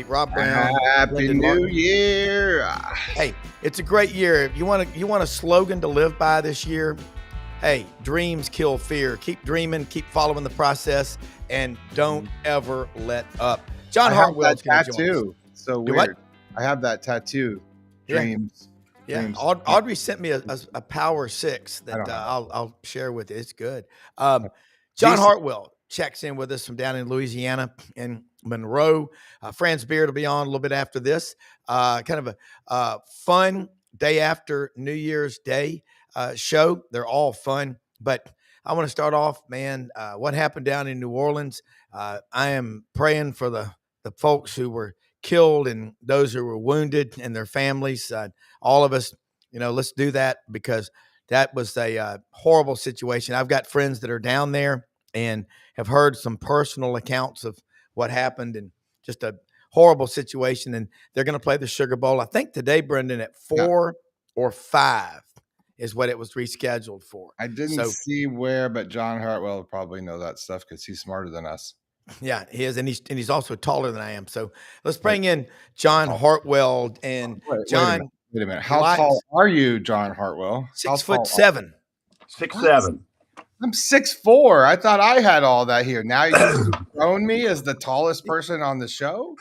Rob Browne, Happy Brenden New Martin. Year. Hey, it's a great year. You want a slogan to live by this year? Hey, dreams kill fear. Keep dreaming, keep following the process, and don't ever let up. John Hartwell's going to join us. So weird. What? I have that tattoo. Dreams. Yeah. Dreams. Audrey sent me a Power 6 that I'll share with you. It's good. John Hartwell checks in with us from down in Louisiana in Monroe. Franz Beard will be on a little bit after this. Kind of a fun day after New Year's Day show. They're all fun, but I want to start off, man. What happened down in New Orleans? I am praying for the folks who were killed and those who were wounded and their families. All of us, let's do that because that was a horrible situation. I've got friends that are down there and have heard some personal accounts of what happened and just a horrible situation. And they're going to play the Sugar Bowl, I think today, Brenden, at 4 or 5 is what it was rescheduled for. I didn't see where, but John Hartwell would probably know that stuff because he's smarter than us. Yeah, he is, and he's also taller than I am. So let's bring in John Hartwell. And John, wait a minute. How tall are you, John Hartwell? 6'7". 6'7". I'm 6'4". I thought I had all that here. Now you're throwing me as the tallest person on the show.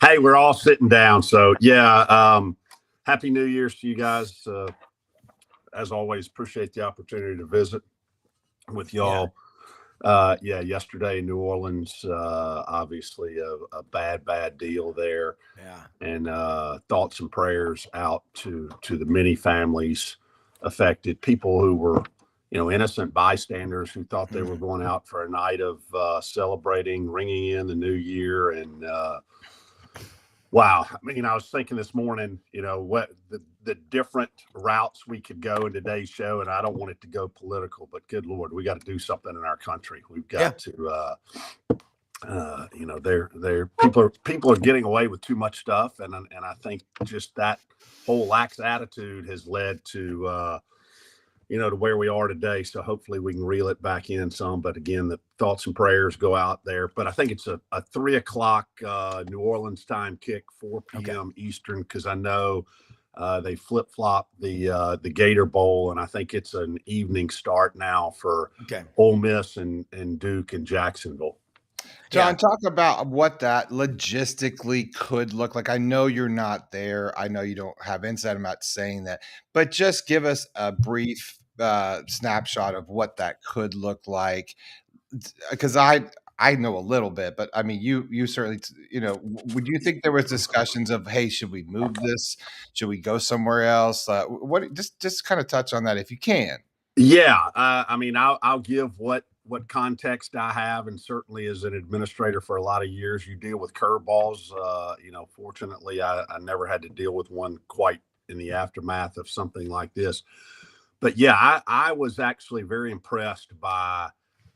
Hey, we're all sitting down. So yeah, Happy New Year's to you guys. As always, appreciate the opportunity to visit with y'all. Yesterday in New Orleans, obviously a bad deal there. Yeah. And thoughts and prayers out to the many families affected, people who were, innocent bystanders who thought they were going out for a night of celebrating, ringing in the new year. And wow. I mean, I was thinking this morning, what the different routes we could go in today's show, and I don't want it to go political, but good Lord, we got to do something in our country. We've got to, people are getting away with too much stuff, and I think just that whole lax attitude has led to, to where we are today. So hopefully we can reel it back in some. But again, the thoughts and prayers go out there. But I think it's a 3 o'clock New Orleans time kick, 4 p.m. Eastern, because I know they flip-flop the Gator Bowl, and I think it's an evening start now for Ole Miss and Duke and Jacksonville. John, talk about what that logistically could look like. I know you're not there. I know you don't have insight. I'm not saying that, but just give us a brief snapshot of what that could look like. Because I know a little bit, but I mean, you certainly, would you think there was discussions of, hey, should we move this? Should we go somewhere else? Just kind of touch on that if you can. Yeah. I mean, I'll give what context I have, and certainly as an administrator for a lot of years, you deal with curveballs. Fortunately, I never had to deal with one quite in the aftermath of something like this. But yeah, I was actually very impressed by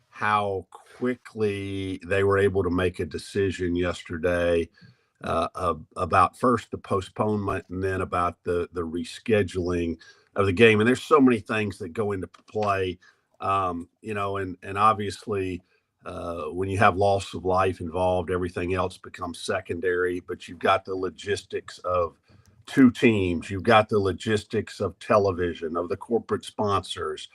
how quickly they were able to make a decision yesterday about first the postponement and then about the rescheduling of the game. And there's so many things that go into play. And obviously, when you have loss of life involved, everything else becomes secondary. But you've got the logistics of 2 teams. You've got the logistics of television, of the corporate sponsors.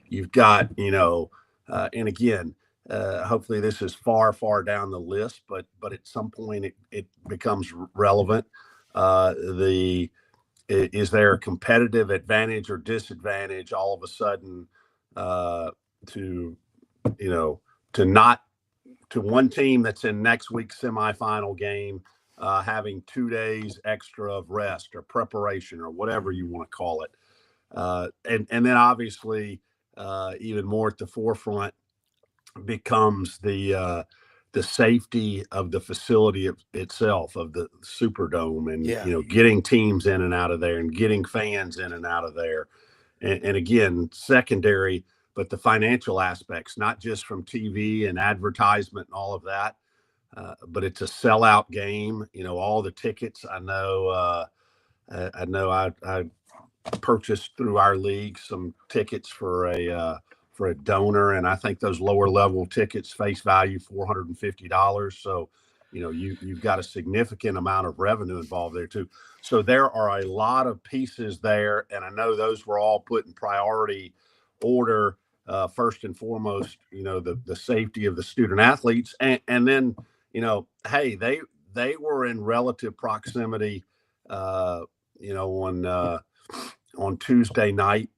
You've got, and again, hopefully this is far down the list, but at some point it becomes relevant. Is there a competitive advantage or disadvantage all of a sudden to one team that's in next week's semifinal game having 2 days extra of rest or preparation or whatever you want to call it, and then obviously even more at the forefront becomes the safety of the facility itself, of the Superdome, and getting teams in and out of there and getting fans in and out of there. And again, secondary, but the financial aspects, not just from TV and advertisement and all of that, but it's a sellout game. All the tickets. I know I purchased through our league some tickets for a donor, and I think those lower level tickets face value $450. So you've got a significant amount of revenue involved there too. So there are a lot of pieces there, and I know those were all put in priority order. First and foremost, the safety of the student athletes, and then hey, they were in relative proximity, on Tuesday night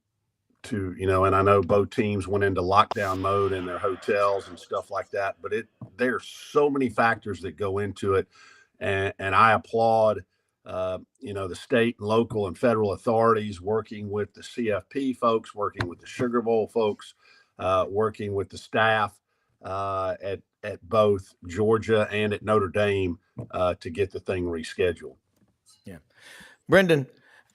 to, and I know both teams went into lockdown mode in their hotels and stuff like that, but there's so many factors that go into it. And I applaud, the state, local, and federal authorities working with the CFP folks, working with the Sugar Bowl folks, working with the staff at both Georgia and at Notre Dame to get the thing rescheduled. Yeah. Brenden,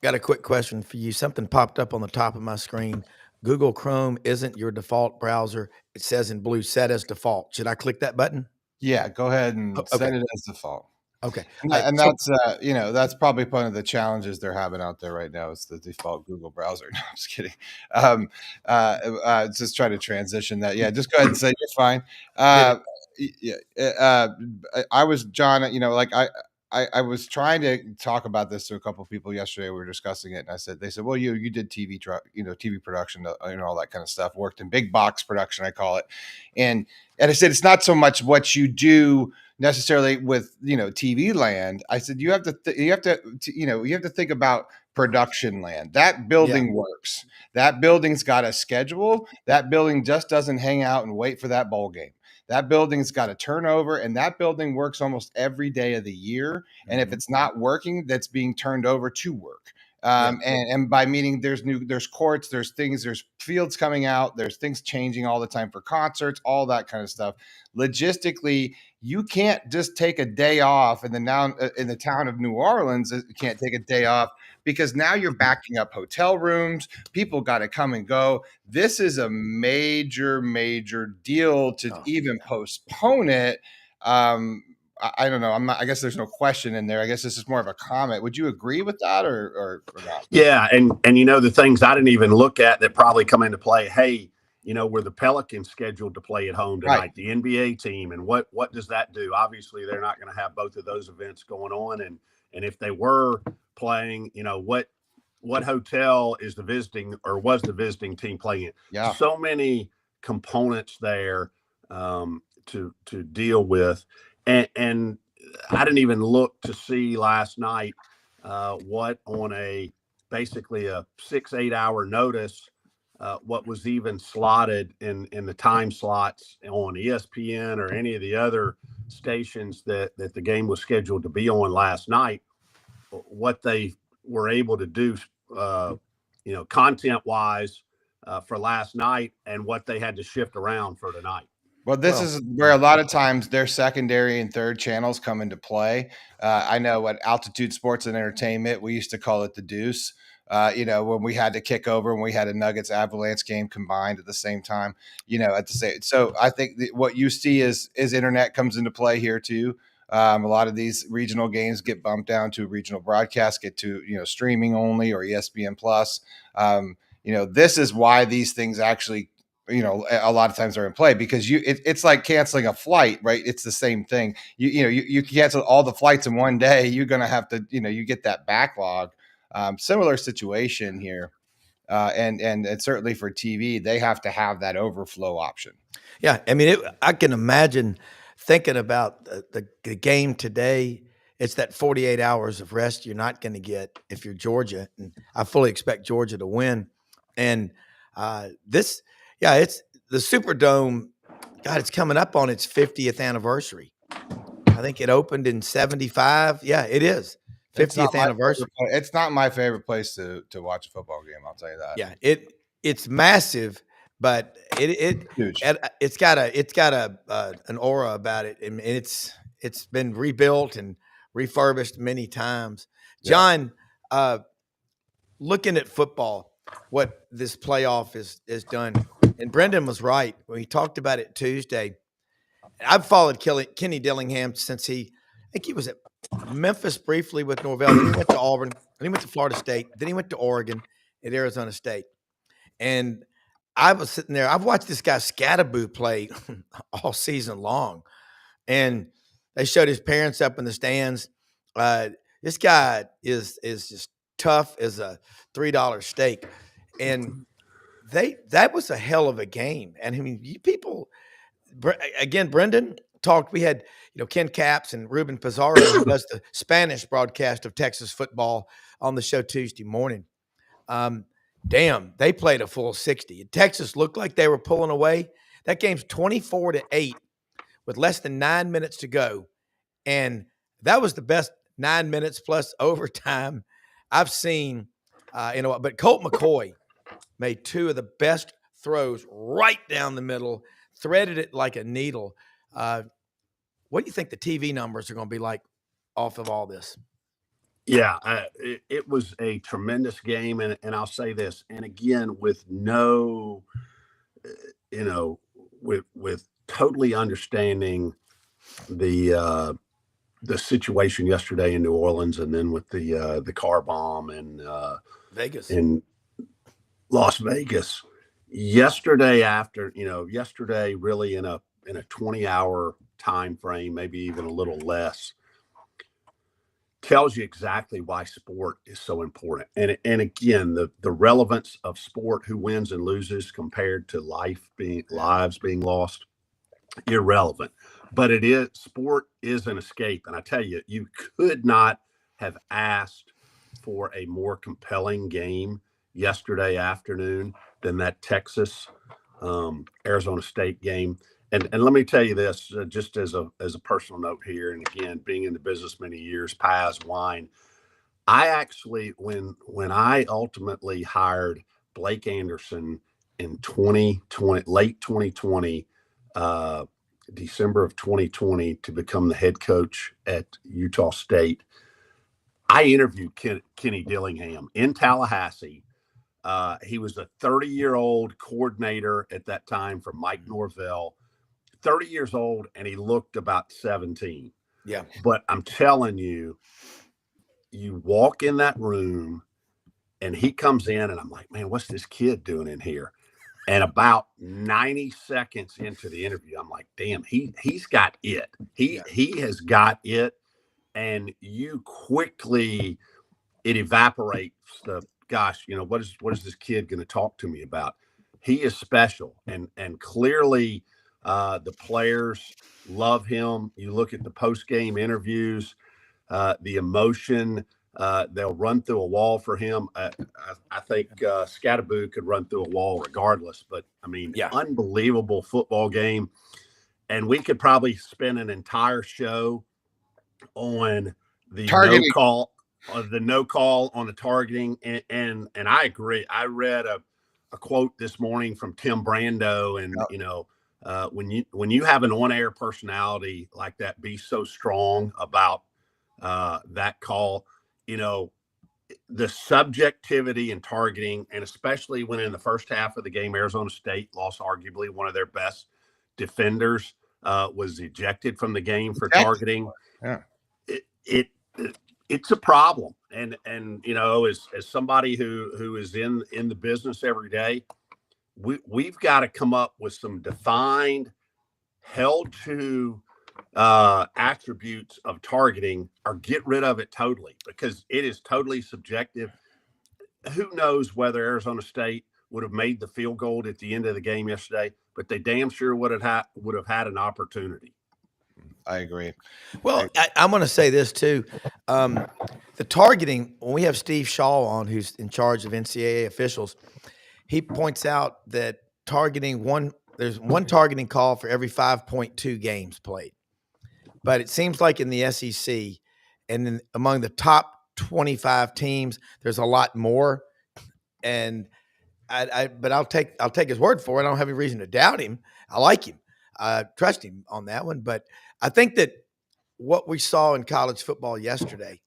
got a quick question for you. Something popped up on the top of my screen. Google Chrome isn't your default browser. It says in blue, set as default. Should I click that button? Yeah, go ahead and set it as default. Okay. And that's, that's probably one of the challenges they're having out there right now. It's the default Google browser. No, I'm just kidding. Just try to transition that. Yeah, just go ahead and say you're fine. I was, John, I was trying to talk about this to a couple of people yesterday. We were discussing it, and they said, well, you did TV production, all that kind of stuff, worked in big box production, I call it. And I said, it's not so much what you do necessarily with, TV land. I said, you have to think about production land. That building works. That building's got a schedule. That building just doesn't hang out and wait for that bowl game. That building's got a turnover, and that building works almost every day of the year. And if it's not working, that's being turned over to work. And by meaning there's courts, there's things, there's fields coming out, there's things changing all the time for concerts, all that kind of stuff. Logistically, you can't just take a day off in the town of New Orleans. You can't take a day off because now you're backing up hotel rooms. People got to come and go. This is a major, major deal to even postpone it. I don't know. I guess there's no question in there. I guess this is more of a comment. Would you agree with that or not? Yeah. And the things I didn't even look at that probably come into play. Hey, were the Pelicans scheduled to play at home tonight, right? The NBA team, and what does that do? Obviously, they're not going to have both of those events going on. And if they were playing, what hotel is the visiting or was the visiting team playing in? Yeah. So many components there to deal with. And I didn't even look to see last night what on basically a 6-8 hour notice, what was even slotted in the time slots on ESPN or any of the other stations that the game was scheduled to be on last night, what they were able to do, content wise for last night and what they had to shift around for tonight. Well, this is where a lot of times their secondary and third channels come into play. I know at Altitude Sports and Entertainment, we used to call it the Deuce. When we had to kick over and we had a Nuggets Avalanche game combined at the same time, So I think what you see is internet comes into play here too. A lot of these regional games get bumped down to regional broadcast, get to, streaming only or ESPN Plus. This is why these things actually, a lot of times are in play because it's like canceling a flight, right? It's the same thing. You cancel all the flights in one day. You're going to have to, you get that backlog. Similar situation here. And certainly for TV, they have to have that overflow option. Yeah. I mean, I can imagine thinking about the game today. It's that 48 hours of rest you're not going to get if you're Georgia. And I fully expect Georgia to win. And it's the Superdome. God, it's coming up on its 50th anniversary. I think it opened in 75. Yeah, it is. 50th anniversary. It's not my favorite place to watch a football game. I'll tell you that. Yeah, it's massive, but it's got an aura about it, and it's been rebuilt and refurbished many times. John, looking at football, what this playoff is done, and Brenden was right when he talked about it Tuesday. I've followed Kenny Dillingham since I think he was at Memphis briefly with Norvell. Then he went to Auburn. Then he went to Florida State. Then he went to Oregon and Arizona State. And I was sitting there. I've watched this guy Scatterboo play all season long. And They showed his parents up in the stands. This guy is just tough as a $3 steak, and that was a hell of a game. And I mean, you people, again, Brenden talked. We had Ken Capps and Ruben Pizarro, who does the Spanish broadcast of Texas football, on the show Tuesday morning. Damn, they played a full 60. Texas looked like they were pulling away. That game's 24-8 with less than 9 minutes to go. And that was the best 9 minutes plus overtime I've seen in a while. But Colt McCoy made two of the best throws right down the middle, threaded it like a needle. What do you think the TV numbers are going to be like off of all this? Yeah, it was a tremendous game, and I'll say this, and again, with no, with totally understanding the situation yesterday in New Orleans, and then with the car bomb in Vegas, in Las Vegas yesterday. Yesterday really in a 20-hour time frame, maybe even a little less, tells you exactly why sport is so important. And again, the relevance of sport, who wins and loses compared to lives being lost, irrelevant. But sport is an escape. And I tell you, you could not have asked for a more compelling game yesterday afternoon than that Texas Arizona State game. And let me tell you this, just as a personal note here, and again, being in the business many years, pie is wine. I actually, when I ultimately hired Blake Anderson in 2020, late 2020, December of 2020, to become the head coach at Utah State, I interviewed Kenny Dillingham in Tallahassee. He was a 30-year-old coordinator at that time for Mike Norvell. 30 years old, and he looked about 17. Yeah. But I'm telling you, you walk in that room and he comes in, and I'm like, man, what's this kid doing in here? And about 90 seconds into the interview, I'm like, damn, he's got it. He has got it. And you quickly, it evaporates the, gosh, what is this kid going to talk to me about? He is special. And clearly, the players love him. You look at the post-game interviews, the emotion, they'll run through a wall for him. I think Scatterboo could run through a wall regardless, but I mean, unbelievable football game. And we could probably spend an entire show on the no call on the targeting. And I agree. I read a quote this morning from Tim Brando, and, when you have an on-air personality like that, be so strong about that call, the subjectivity in targeting, and especially when in the first half of the game, Arizona State lost arguably one of their best defenders, was ejected from the game for targeting. Yeah. It's a problem. And as somebody who is in the business every day, we've got to come up with some defined, held to attributes of targeting, or get rid of it totally, because it is totally subjective. Who knows whether Arizona State would have made the field goal at the end of the game yesterday, but they damn sure would have had an opportunity. I agree. Well, I'm going to say this too. The targeting, when we have Steve Shaw on, who's in charge of NCAA officials, he points out that there's one targeting call for every 5.2 games played. But it seems like in the SEC and among the top 25 teams, there's a lot more. And but I'll take his word for it. I don't have any reason to doubt him. I like him. I trust him on that one. But I think that what we saw in college football yesterday,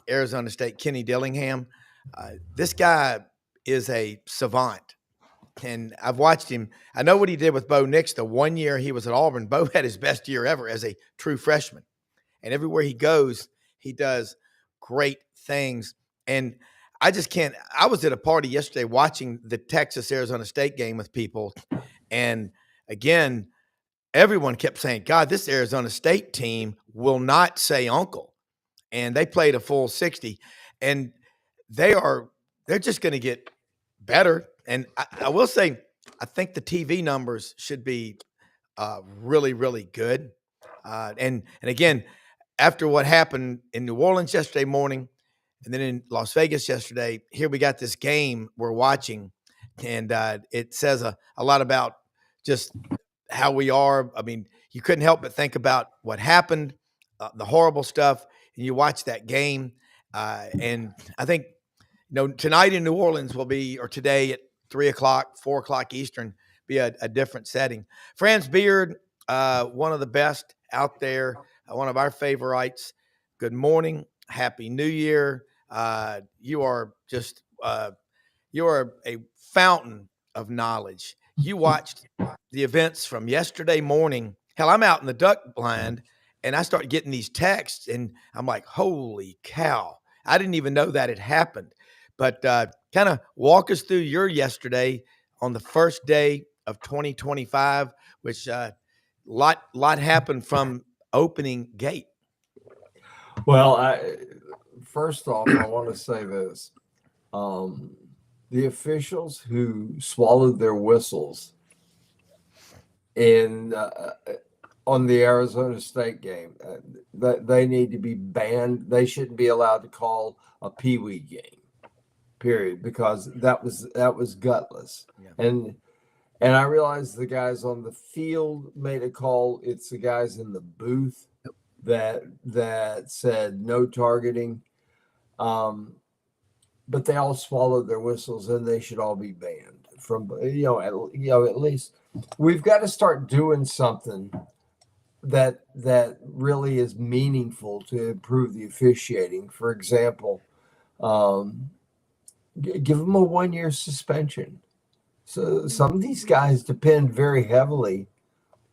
Arizona State, Kenny Dillingham, this guy is a savant. And I've watched him. I know what he did with Bo Nix the 1 year he was at Auburn. Bo had his best year ever as a true freshman. And everywhere he goes, he does great things. And I just can't. I was at a party yesterday watching the Texas-Arizona State game with people. And again, everyone kept saying, God, this Arizona State team will not say uncle. And they played a full 60. And they're just going to get better. And I will say, I think the TV numbers should be really, really good. And again, after what happened in New Orleans yesterday morning, and then in Las Vegas yesterday, here we got this game we're watching, and it says a lot about just how we are. I mean, you couldn't help but think about what happened, the horrible stuff, and you watch that game. And I think, tonight in New Orleans will be, or today at 3 o'clock, 4 o'clock Eastern, be a different setting. Franz Beard, one of the best out there, one of our favorites. Good morning. Happy New Year. You are just, you are a fountain of knowledge. You watched the events from yesterday morning. Hell, I'm out in the duck blind and I start getting these texts and I'm like, holy cow. I didn't even know that had happened. But kind of walk us through your yesterday on the first day of 2025, which lot happened from opening gate. Well, first off, I want to say this. The officials who swallowed their whistles on the Arizona State game, they need to be banned. They shouldn't be allowed to call a peewee game, period, because that was gutless. Yeah. And I realized the guys on the field made a call. It's the guys in the booth that said no targeting. But they all swallowed their whistles, and they should all be banned from. At least we've got to start doing something that really is meaningful to improve the officiating. For example, give them a 1-year suspension. So some of these guys depend very heavily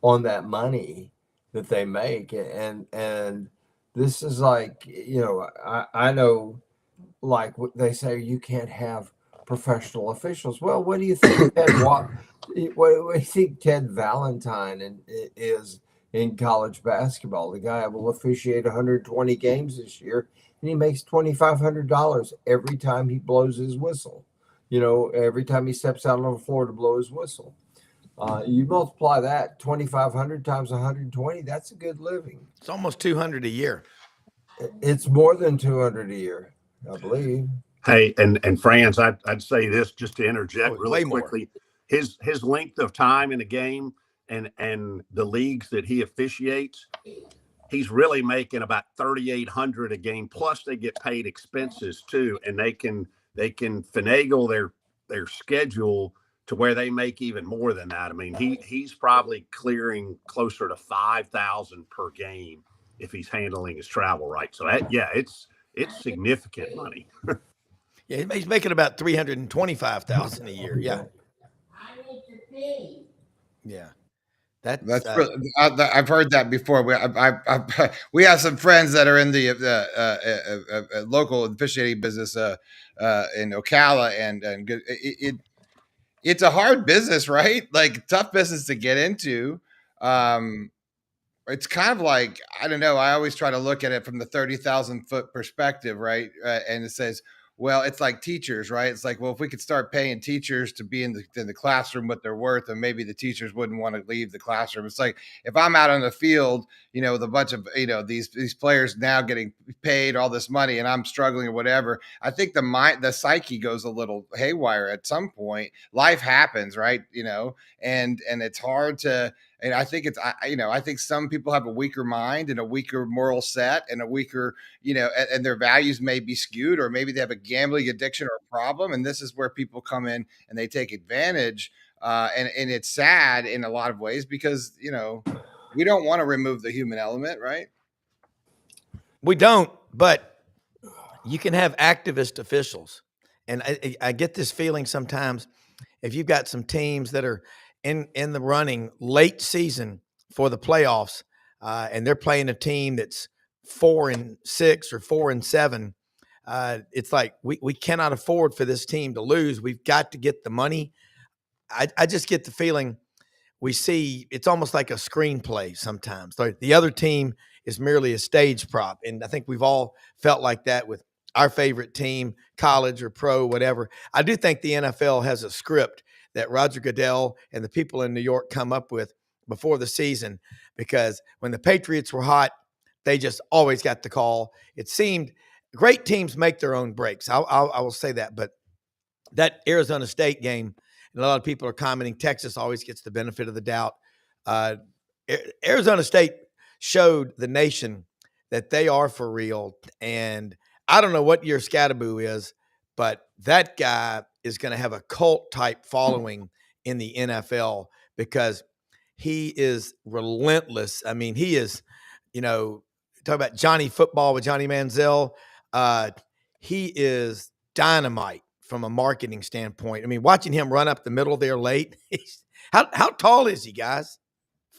on that money that they make, and this is like, I know, like what they say, you can't have professional officials. Well, what do you think what do you think Ted Valentine is in college basketball? The guy will officiate 120 games this year, and he makes $2,500 every time he blows his whistle. Every time he steps out on the floor to blow his whistle. You multiply that 2,500 times 120, that's a good living. It's almost 200 a year. It's more than 200 a year, I believe. Hey, and Franz, I'd say this just to interject really quickly. His length of time in a game and the leagues that he officiates, he's really making about $3,800 a game. Plus, they get paid expenses too, and they can finagle their schedule to where they make even more than that. I mean, he's probably clearing closer to $5,000 per game if he's handling his travel right. So it's significant money. Yeah, he's making about $325,000 a year. Yeah. Yeah. That's really, I've heard that before. We have some friends that are in the local officiating business in Ocala, and it's a hard business, right? Like tough business to get into. It's kind of like, I don't know. I always try to look at it from the 30,000 foot perspective, right? And it says, well, it's like teachers, right? It's like, well, if we could start paying teachers to be in the classroom what they're worth, and maybe the teachers wouldn't want to leave the classroom. It's like, if I'm out on the field, with a bunch of, these players now getting paid all this money and I'm struggling or whatever, I think the psyche goes a little haywire at some point. Life happens, right? And it's hard to, and I think I think some people have a weaker mind and a weaker moral set and a weaker, and their values may be skewed, or maybe they have a gambling addiction or a problem. And this is where people come in and they take advantage. And it's sad in a lot of ways because, we don't want to remove the human element, right? We don't, but you can have activist officials. And I get this feeling sometimes if you've got some teams that are in the running late season for the playoffs, and they're playing a team that's 4-6 or 4-7, it's like we cannot afford for this team to lose. We've got to get the money. I just get the feeling we see it's almost like a screenplay sometimes. Like the other team is merely a stage prop. And I think we've all felt like that with our favorite team, college or pro, whatever. I do think the NFL has a script that Roger Goodell and the people in New York come up with before the season, because when the Patriots were hot, they just always got the call. It seemed great teams make their own breaks. I will say that. But that Arizona State game, and a lot of people are commenting, Texas always gets the benefit of the doubt. Arizona State showed the nation that they are for real. And I don't know what your Scatterboo is, but that guy is going to have a cult type following in the NFL because he is relentless. I mean, he is, talk about Johnny Football with Johnny Manziel. He is dynamite from a marketing standpoint. I mean, watching him run up the middle there late. How tall is he, guys?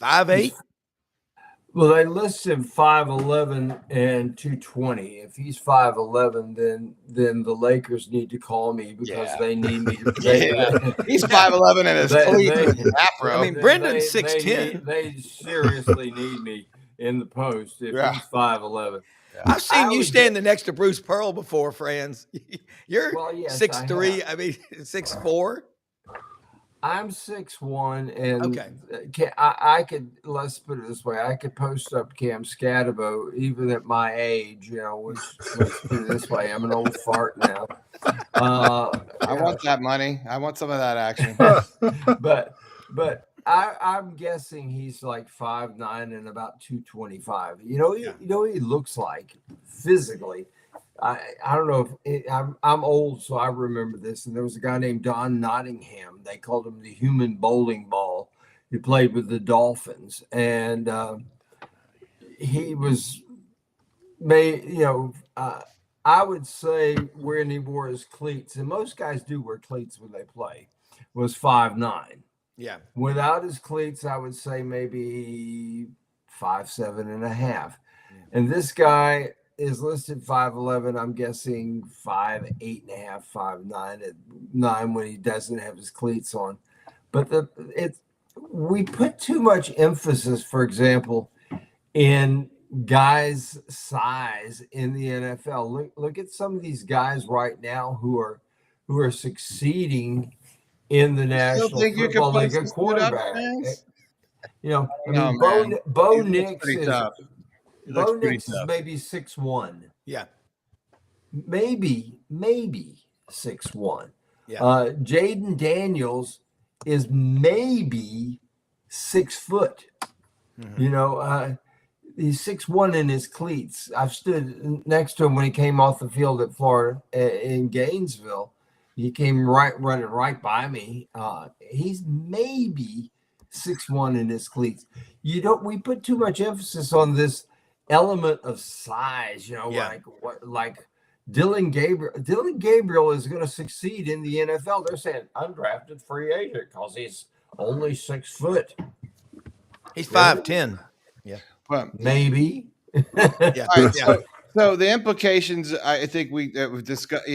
5'8"? Well, they list him 5'11" and 220. If he's 5'11", then the Lakers need to call me because they need me to play. He's 5'11" and his afro. I mean, Brendan's 6'10". They seriously need me in the post if he's 5'11". I've seen you standing next to Bruce Pearl before, Franz. You're 6'3". I mean, 6'4". I'm 6'1", and I could, let's put it this way, I could post up Cam Scatterbo even at my age, let's put it this way, I'm an old fart now. I want that money. I want some of that action. but I'm guessing he's like 5'9" and about 225. You know what he looks like physically. I don't know if I'm old, so I remember this. And there was a guy named Don Nottingham. They called him the human bowling ball. He played with the Dolphins, and he was I would say when he wore his cleats, and most guys do wear cleats when they play, was 5'9". Yeah. Without his cleats, I would say maybe 5'7.5". Yeah. And this guy is listed 5'11". I'm guessing 5'8.5", 5'9" at 9 when he doesn't have his cleats on. But we put too much emphasis, for example, in guys' size in the NFL. Look at some of these guys right now who are succeeding in the National Football League at quarterback. Bo Nix is. Bo Nix is maybe 6'1". Yeah. Maybe 6'1". Yeah. Jaden Daniels is maybe 6 foot. Mm-hmm. He's 6'1" in his cleats. I've stood next to him when he came off the field at Florida in Gainesville. He came running right by me. He's maybe 6'1" in his cleats. We put too much emphasis on this element of size, like Dylan Gabriel. Dylan Gabriel is going to succeed in the NFL. They're saying undrafted free agent because he's only 6 foot. He's 5'10". Yeah, well, maybe. Yeah. Right, so the implications, I think we've discussed.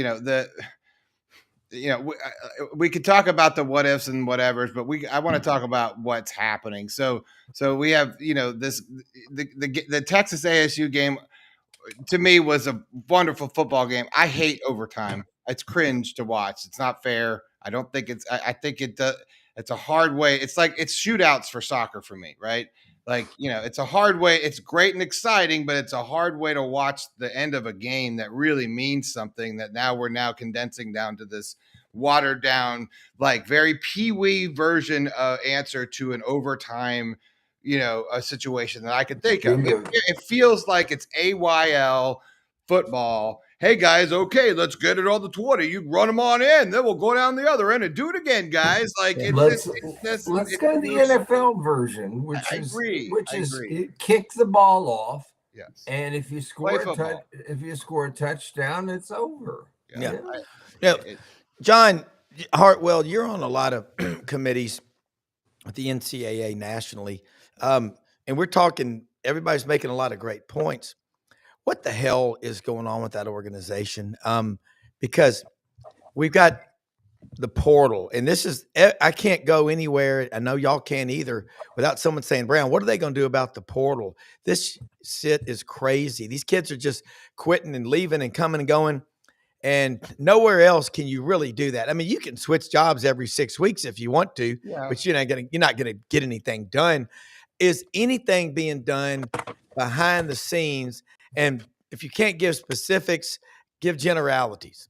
We could talk about the what ifs and whatevers, but I want to talk about what's happening. So we have, the Texas ASU game to me was a wonderful football game. I hate overtime. It's cringe to watch. It's not fair. I don't think I think it's a hard way. It's like it's shootouts for soccer for me, right? Like, it's a hard way. It's great and exciting, but it's a hard way to watch the end of a game that really means something that we're condensing down to this watered down, like very peewee version answer to an overtime, a situation that I could think of. It feels like it's AYL football. Hey guys, okay, let's get it on the 20. You run them on in, then we'll go down the other end and do it again, guys. Like let's go to the NFL version, which is kick the ball off. Yes. And if you score a touchdown, it's over. Yeah. John Hartwell, you're on a lot of committees with the NCAA nationally. And we're talking, everybody's making a lot of great points. What the hell is going on with that organization? Because we've got the portal, and this is, I can't go anywhere. I know y'all can't either without someone saying, Brown, what are they going to do about the portal? This shit is crazy. These kids are just quitting and leaving and coming and going. And nowhere else can you really do that. I mean, you can switch jobs every 6 weeks if you want to, but you're not gonna get anything done. Is anything being done behind the scenes? And if you can't give specifics, give generalities.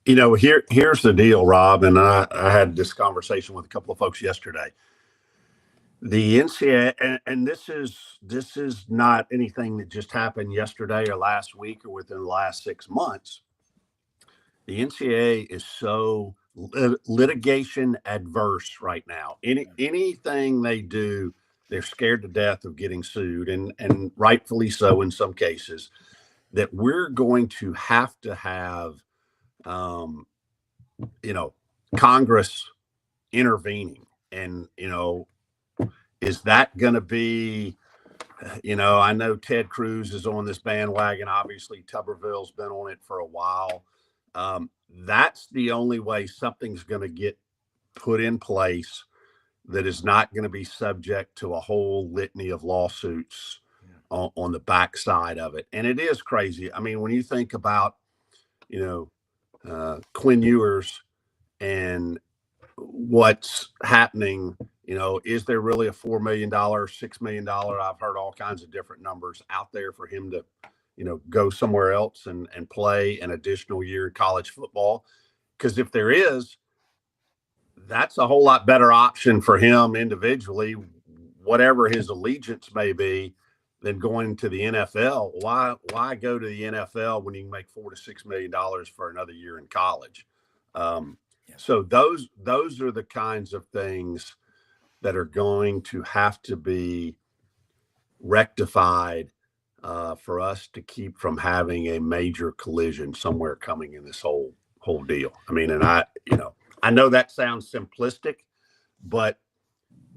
Here's the deal, Rob, and I had this conversation with a couple of folks yesterday. The NCAA, and this is not anything that just happened yesterday or last week or within the last 6 months. The NCAA is so litigation adverse right now. Anything they do, they're scared to death of getting sued, and rightfully so in some cases. That we're going to have, Congress intervening, and is that going to be? I know Ted Cruz is on this bandwagon. Obviously, Tuberville's been on it for a while. That's the only way something's going to get put in place that is not going to be subject to a whole litany of lawsuits on the backside of it. And it is crazy. I mean, when you think about, Quinn Ewers and what's happening, is there really a $4 million, $6 million? I've heard all kinds of different numbers out there for him to, go somewhere else and play an additional year in college football. Because if there is, that's a whole lot better option for him individually, whatever his allegiance may be, than going to the NFL. Why go to the NFL when you can make $4 to $6 million for another year in college? So those are the kinds of things that are going to have to be rectified for us to keep from having a major collision somewhere coming in this whole deal. I mean, and I know that sounds simplistic, but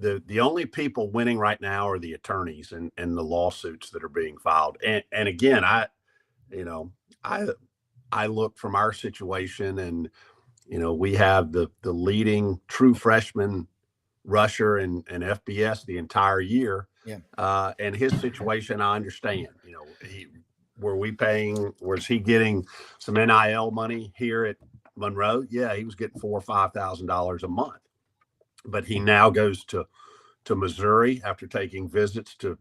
the only people winning right now are the attorneys and the lawsuits that are being filed. And again, I look from our situation, and we have the leading true freshman rusher in FBS the entire year. Yeah. And his situation, I understand. Was he getting some NIL money here at Monroe? Yeah, he was getting $4,000 or $5,000 a month. But he now goes to Missouri after taking visits to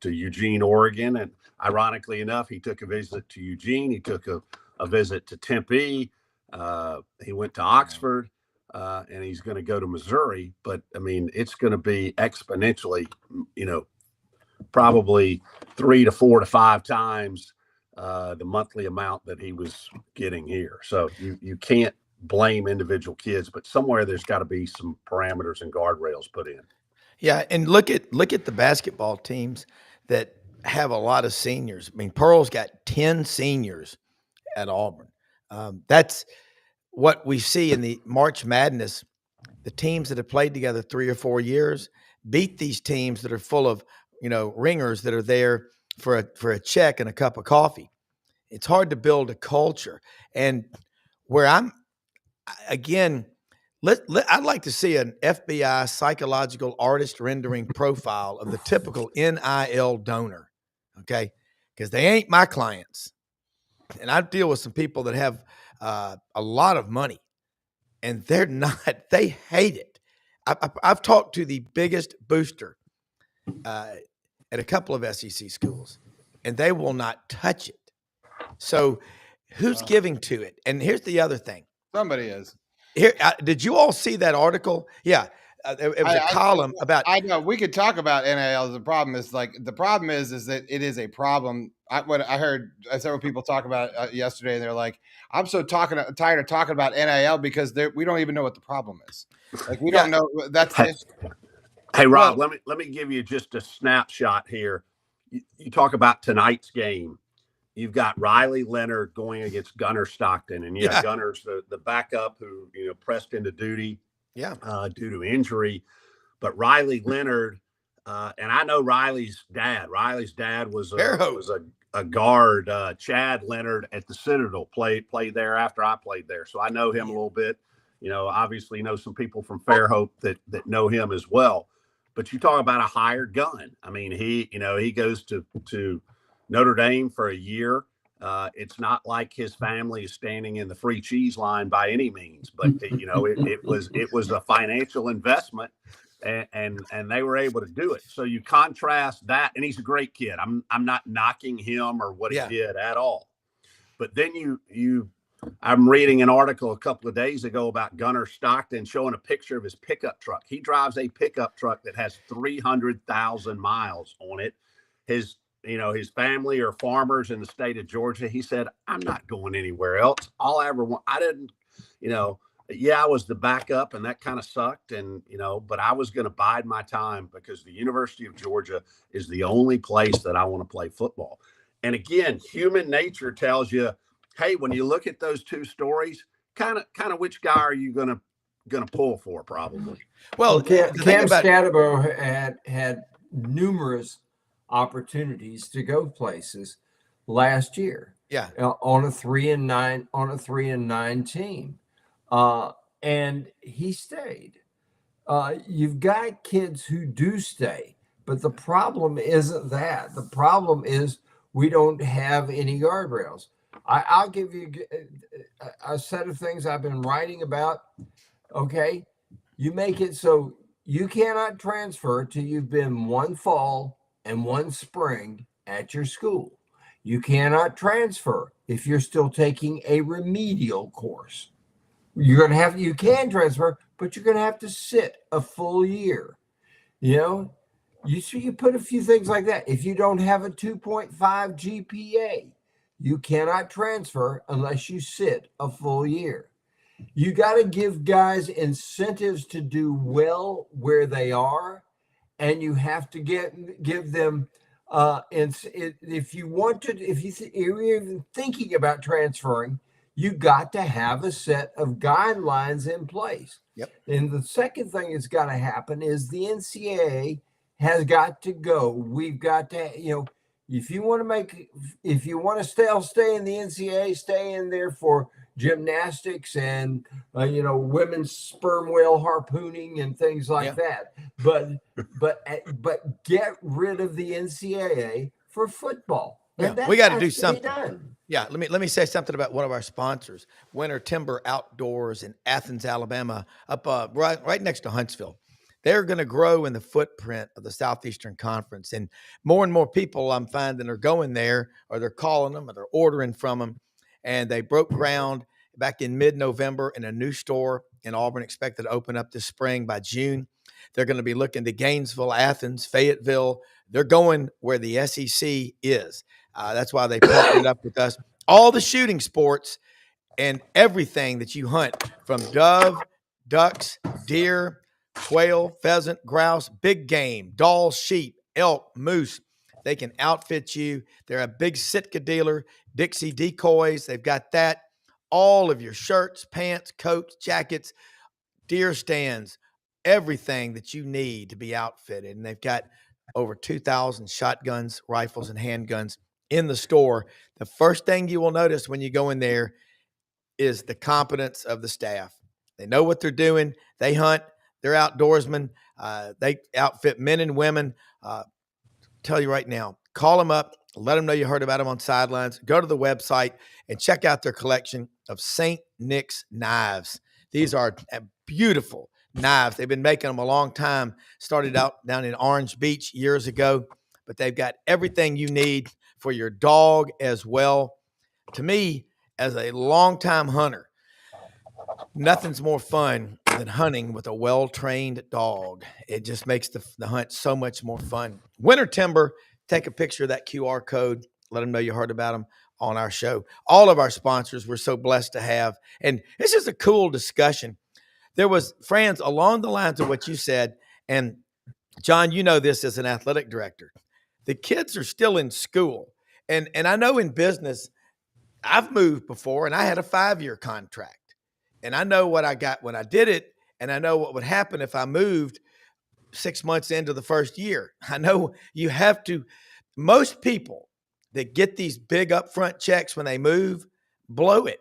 Eugene, Oregon. And ironically enough, he took a visit to Eugene. He took a visit to Tempe. He went to Oxford, and he's going to go to Missouri. But I mean, it's going to be exponentially, probably 3 to 4 to 5 times the monthly amount that he was getting here. So you can't blame individual kids, but somewhere there's got to be some parameters and guardrails put in. Yeah, and look at the basketball teams that have a lot of seniors. I mean, Pearl's got 10 seniors at Auburn. That's what we see in the March Madness. The teams that have played together 3 or 4 years beat these teams that are full of, ringers that are there for a check and a cup of coffee. It's hard to build a culture. And where I'd like to see an FBI psychological artist rendering profile of the typical NIL donor, okay? Because they ain't my clients. And I deal with some people that have a lot of money, and they're not, they hate it. I've talked to the biggest booster at a couple of SEC schools, and they will not touch it. So who's giving to it? And here's the other thing. Somebody is. Here, did you all see that article? Yeah. It was a column about. I know we could talk about NIL. The problem is that it is a problem. I heard several people talk about it yesterday, and they're like, "I'm so tired of talking about NIL because we don't even know what the problem is. Like we don't know." Hey, Rob, let me give you just a snapshot here. You talk about tonight's game. You've got Riley Leonard going against Gunnar Stockton, and Gunnar's the backup who pressed into duty due to injury. But Riley Leonard, and I know Riley's dad. Riley's dad was a guard, Chad Leonard at the Citadel. Played there after I played there, so I know him a little bit. obviously know some people from Fairhope that know him as well. But you talk about a hired gun. I mean, he goes to Notre Dame for a year. It's not like his family is standing in the free cheese line by any means, but it was a financial investment, and they were able to do it. So you contrast that, and he's a great kid. I'm not knocking him or what he did at all. But then I'm reading an article a couple of days ago about Gunnar Stockton showing a picture of his pickup truck. He drives a pickup truck that has 300,000 miles on it. His family are farmers in the state of Georgia. He said, I'm not going anywhere else. All I ever want, I didn't, I was the backup and that kind of sucked. And, but I was going to bide my time because the University of Georgia is the only place that I want to play football. And again, human nature tells you, hey, when you look at those two stories, kind of which guy are you going to pull for probably? Well, Cam Scatterbo had numerous opportunities to go places last year. Yeah. On a 3-9 team. And he stayed. You've got kids who do stay, but the problem isn't that. The problem is we don't have any guardrails. I'll give you a set of things I've been writing about. Okay. You make it so you cannot transfer till you've been one fall and one spring at your school. You cannot transfer if you're still taking a remedial course. You can transfer, but you're going to have to sit a full year. You put a few things like that. If you don't have a 2.5 GPA, you cannot transfer unless you sit a full year. You got to give guys incentives to do well where they are, and you have to give them. If you're even thinking about transferring, you got to have a set of guidelines in place. Yep. And the second thing that's got to happen is the NCAA has got to go. We've got to, if you want to stay in the NCAA, stay in there for gymnastics and women's sperm whale harpooning and things like that. But get rid of the NCAA for football. Yeah, we got to do something. Yeah, let me say something about one of our sponsors, Winter Timber Outdoors in Athens, Alabama, up right next to Huntsville. They're going to grow in the footprint of the Southeastern Conference. And more people I'm finding are going there, or they're calling them, or they're ordering from them. And they broke ground back in mid-November in a new store in Auburn, expected to open up this spring by June. They're going to be looking to Gainesville, Athens, Fayetteville. They're going where the SEC is. That's why they partnered up with us. All the shooting sports and everything that you hunt, from dove, ducks, deer, quail, pheasant, grouse, big game, Dall, sheep, elk, moose. They can outfit you. They're a big Sitka dealer, Dixie decoys. They've got that. All of your shirts, pants, coats, jackets, deer stands, everything that you need to be outfitted. And they've got over 2,000 shotguns, rifles, and handguns in the store. The first thing you will notice when you go in there is the competence of the staff. They know what they're doing. They hunt. They're outdoorsmen. They outfit men and women. Tell you right now, call them up. Let them know you heard about them on Sidelines. Go to the website and check out their collection of St. Nick's knives. These are beautiful knives. They've been making them a long time. Started out down in Orange Beach years ago, but they've got everything you need for your dog as well. To me, as a longtime hunter, nothing's more fun than hunting with a well-trained dog. It just makes the hunt so much more fun. Winter Timber, take a picture of that QR code. Let them know you heard about them on our show. All of our sponsors we're so blessed to have. And this is a cool discussion. There was, Franz, along the lines of what you said, and John, you know this as an athletic director. The kids are still in school. And I know in business, I've moved before, and I had a 5-year contract. And I know what I got when I did it, and I know what would happen if I moved 6 months into the first year. I know you have to, most people that get these big upfront checks when they move, blow it.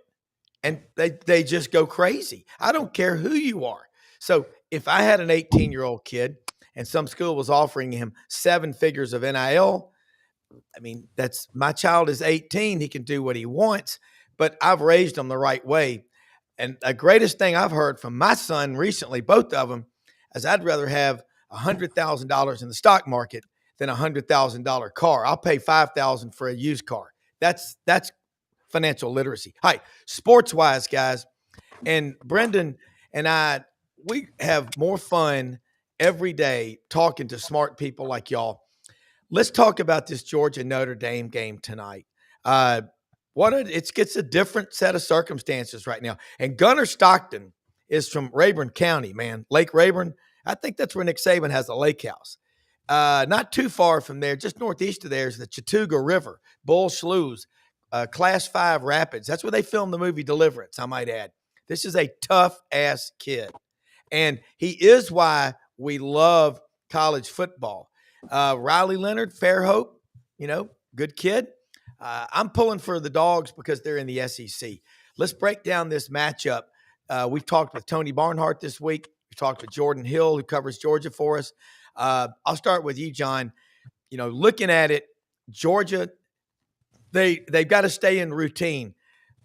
and they just go crazy. I don't care who you are. So if I had an 18-year-old kid and some school was offering him 7 figures of NIL, I mean, that's my child is 18. He can do what he wants, but I've raised him the right way. And the greatest thing I've heard from my son recently, both of them, is I'd rather have $100,000 in the stock market than a $100,000 car. I'll pay $5,000 for a used car. That's financial literacy. Hi, sports-wise, guys, and Brenden and I, we have more fun every day talking to smart people like y'all. Let's talk about this Georgia Notre Dame game tonight. It gets a different set of circumstances right now. And Gunnar Stockton is from Rayburn County, man. Lake Rayburn. I think that's where Nick Saban has a lake house. Not too far from there, just northeast of there is the Chattooga River, Bull Sloughs, Class 5 Rapids. That's where they filmed the movie Deliverance, I might add. This is a tough-ass kid. And he is why we love college football. Riley Leonard, Fairhope, good kid. I'm pulling for the Dogs because they're in the SEC. Let's break down this matchup. We've talked with Tony Barnhart this week. We talked with Jordan Hill, who covers Georgia for us. I'll start with you, John. Looking at it, Georgia, they've got to stay in routine.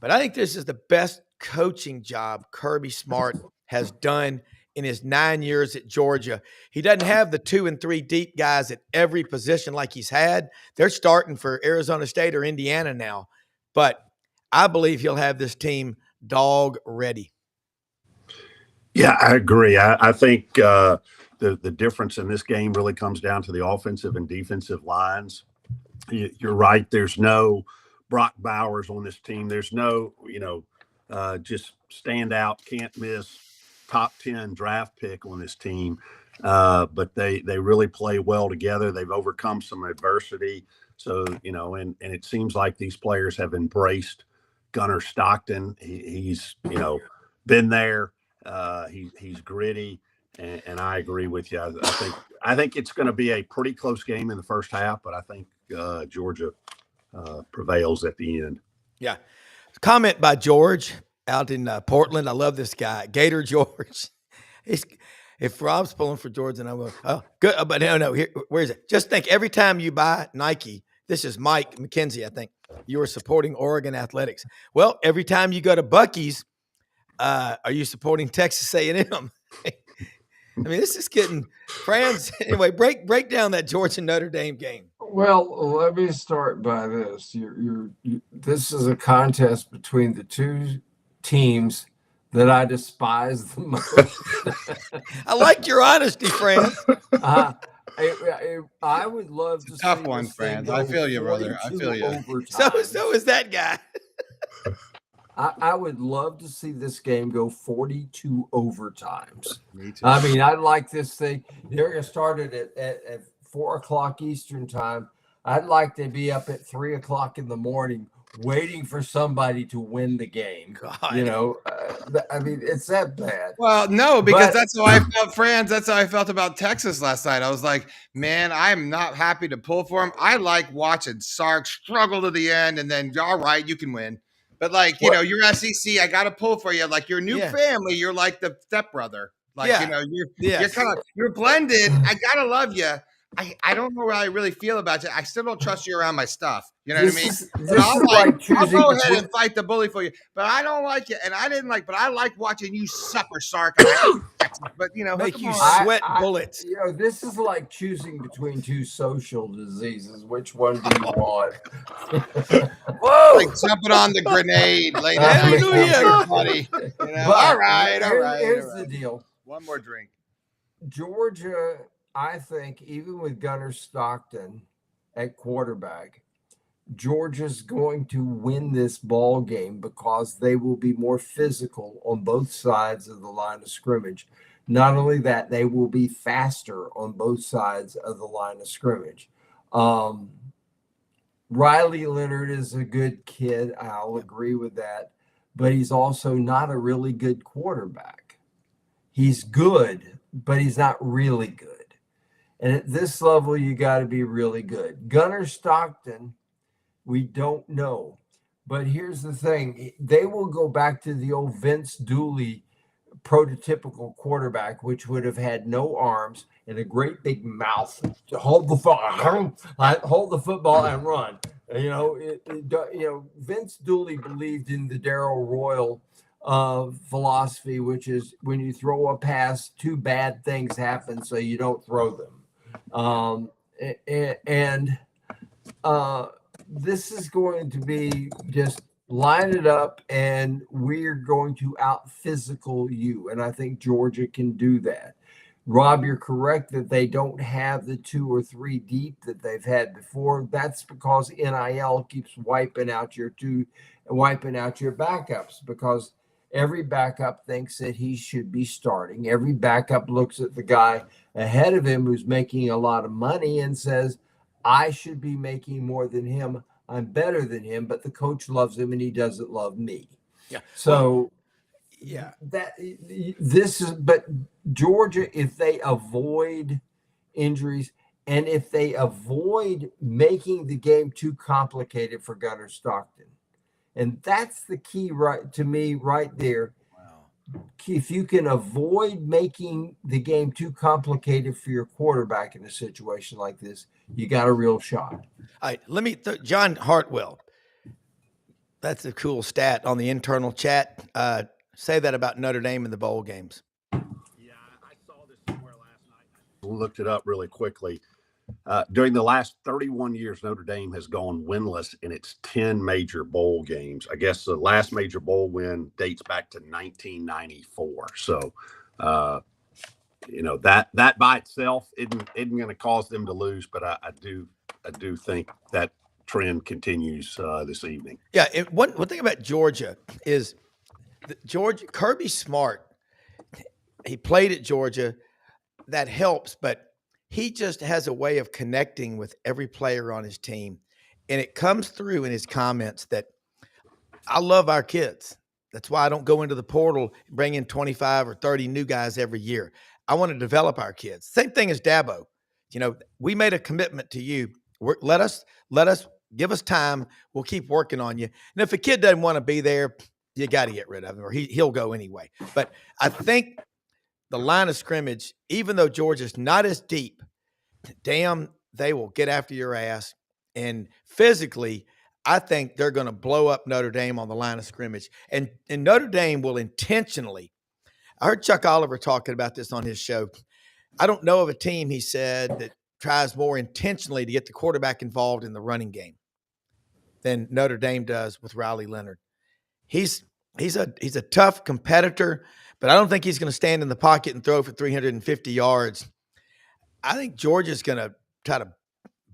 But I think this is the best coaching job Kirby Smart has done in his 9 years at Georgia. He doesn't have the 2 and 3 deep guys at every position like he's had. They're starting for Arizona State or Indiana now. But I believe he'll have this team dog ready. Yeah, I agree. I think the difference in this game really comes down to the offensive and defensive lines. You're right. There's no Brock Bowers on this team. There's no, just stand out, can't miss, top 10 draft pick on this team. But they really play well together. They've overcome some adversity. So, and it seems like these players have embraced Gunnar Stockton. He's been there. He's gritty, and I agree with you. I think it's going to be a pretty close game in the first half, but I think Georgia prevails at the end. Yeah. Comment by George out in Portland. I love this guy, Gator George. If Rob's pulling for Georgia, I will. Oh, good. But no. Here, where is it? Just think, every time you buy Nike, this is Mike McKenzie, I think, you are supporting Oregon athletics. Well, every time you go to Buc-ee's, are you supporting Texas A&M? I mean, this is getting Franz. Anyway, break down that Georgia Notre Dame game. Well, let me start by this. This is a contest between the two teams that I despise the most. I like your honesty, Franz. I would love to see tough one, Franz. I feel you, brother. I feel you. So is that guy. I would love to see this game go 42 overtimes. Me too. I mean, I like this thing. They're going to start it at 4 o'clock Eastern time. I'd like to be up at 3 o'clock in the morning waiting for somebody to win the game. God. I mean, it's that bad. Well, no, because that's how I felt, Franz. That's how I felt about Texas last night. I was like, man, I'm not happy to pull for him. I like watching Sark struggle to the end, and then, all right, you can win. But you're SEC. I got to pull for you. Like your new family, you're like the stepbrother. Like you're blended. I gotta love you. I don't know how I really feel about you. I still don't trust you around my stuff. You know what I mean? I'll go ahead and fight the bully for you, but I don't like it. And I didn't like. But I like watching you suffer, Sark. But make you sweat bullets. This is like choosing between two social diseases. Which one do you want? Whoa! Like jumping on the grenade, hallelujah, buddy. All right. Here's the deal. One more drink. Georgia, I think, even with Gunnar Stockton at quarterback, Georgia's going to win this ball game because they will be more physical on both sides of the line of scrimmage. Not only that, they will be faster on both sides of the line of scrimmage. Riley Leonard is a good kid. I'll agree with that. But he's also not a really good quarterback. He's good, but he's not really good. And at this level, you got to be really good. Gunnar Stockton, we don't know. But here's the thing. They will go back to the old Vince Dooley prototypical quarterback, which would have had no arms and a great big mouth to hold the football and run. Vince Dooley believed in the Darrell Royal philosophy, which is when you throw a pass, two bad things happen, so you don't throw them. This is going to be just line it up, and we're going to out physical you. And I think Georgia can do that. Rob, you're correct that they don't have the 2 or 3 deep that they've had before. That's because NIL keeps wiping out your backups, because every backup thinks that he should be starting. Every backup looks at the guy ahead of him who's making a lot of money and says, I should be making more than him. I'm better than him, but the coach loves him and he doesn't love me. Yeah. So but Georgia, if they avoid injuries and if they avoid making the game too complicated for Gunnar Stockton, and that's the key to me right there. If you can avoid making the game too complicated for your quarterback in a situation like this, you got a real shot. All right, John Hartwell. That's a cool stat on the internal chat. Say that about Notre Dame in the bowl games. Yeah, I saw this somewhere last night. I looked it up really quickly. During the last 31 years, Notre Dame has gone winless in its 10 major bowl games. I guess the last major bowl win dates back to 1994. So, that by itself isn't going to cause them to lose, but I do think that trend continues this evening. Yeah, one thing about Georgia is Kirby Smart. He played at Georgia. That helps, but he just has a way of connecting with every player on his team. And it comes through in his comments that I love our kids. That's why I don't go into the portal and bring in 25 or 30 new guys every year. I want to develop our kids. Same thing as Dabo. We made a commitment to you. Let us give us time. We'll keep working on you. And if a kid doesn't want to be there, you got to get rid of him, or he'll go anyway. But I think the line of scrimmage, even though Georgia's not as deep, damn, they will get after your ass. And physically, I think they're going to blow up Notre Dame on the line of scrimmage. And Notre Dame will intentionally, I heard Chuck Oliver talking about this on his show. I don't know of a team, he said, that tries more intentionally to get the quarterback involved in the running game than Notre Dame does with Riley Leonard. He's a tough competitor, but I don't think he's going to stand in the pocket and throw for 350 yards. I think Georgia's going to try to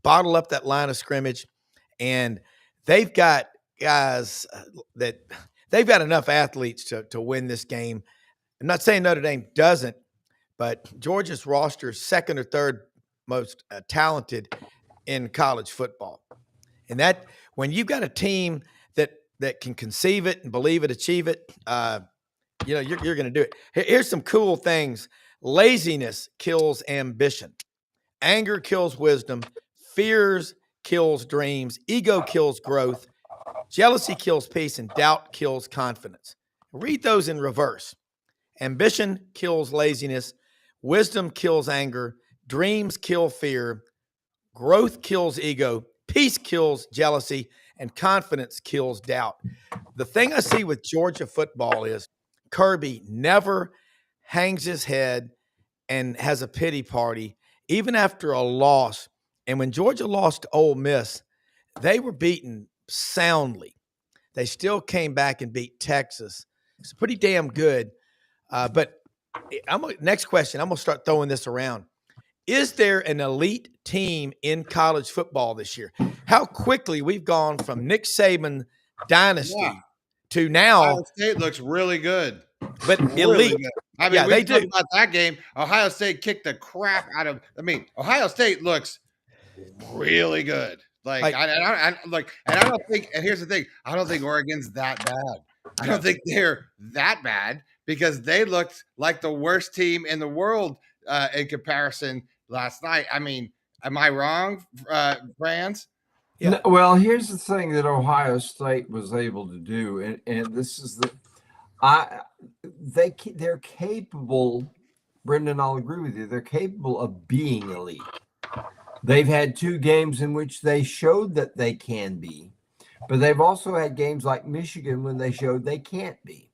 bottle up that line of scrimmage, and they've got guys that they've got enough athletes to win this game. I'm not saying Notre Dame doesn't, but Georgia's roster is second or third most talented in college football. And that when you've got a team that can conceive it and believe it, achieve it, you're going to do it. Here's some cool things. Laziness kills ambition. Anger kills wisdom. Fears kills dreams. Ego kills growth. Jealousy kills peace. And doubt kills confidence. Read those in reverse. Ambition kills laziness. Wisdom kills anger. Dreams kill fear. Growth kills ego. Peace kills jealousy. And confidence kills doubt. The thing I see with Georgia football is Kirby never hangs his head and has a pity party, even after a loss. And when Georgia lost to Ole Miss, they were beaten soundly. They still came back and beat Texas. It's pretty damn good. But next question, I'm going to start throwing this around. Is there an elite team in college football this year? How quickly we've gone from Nick Saban dynasty to now. Ohio State looks really good. But really elite. Good. I mean, they do. About that game, Ohio State kicked the crap out of. Ohio State looks really good. I don't think. And here's the thing: I don't think Oregon's that bad. I don't think they're that bad because they looked like the worst team in the world in comparison last night. I mean, am I wrong, Franz? Yeah. Well, here's the thing that Ohio State was able to do, and this is they're capable. Brenden, I'll agree with you. They're capable of being elite. They've had 2 games in which they showed that they can be, but they've also had games like Michigan when they showed they can't be.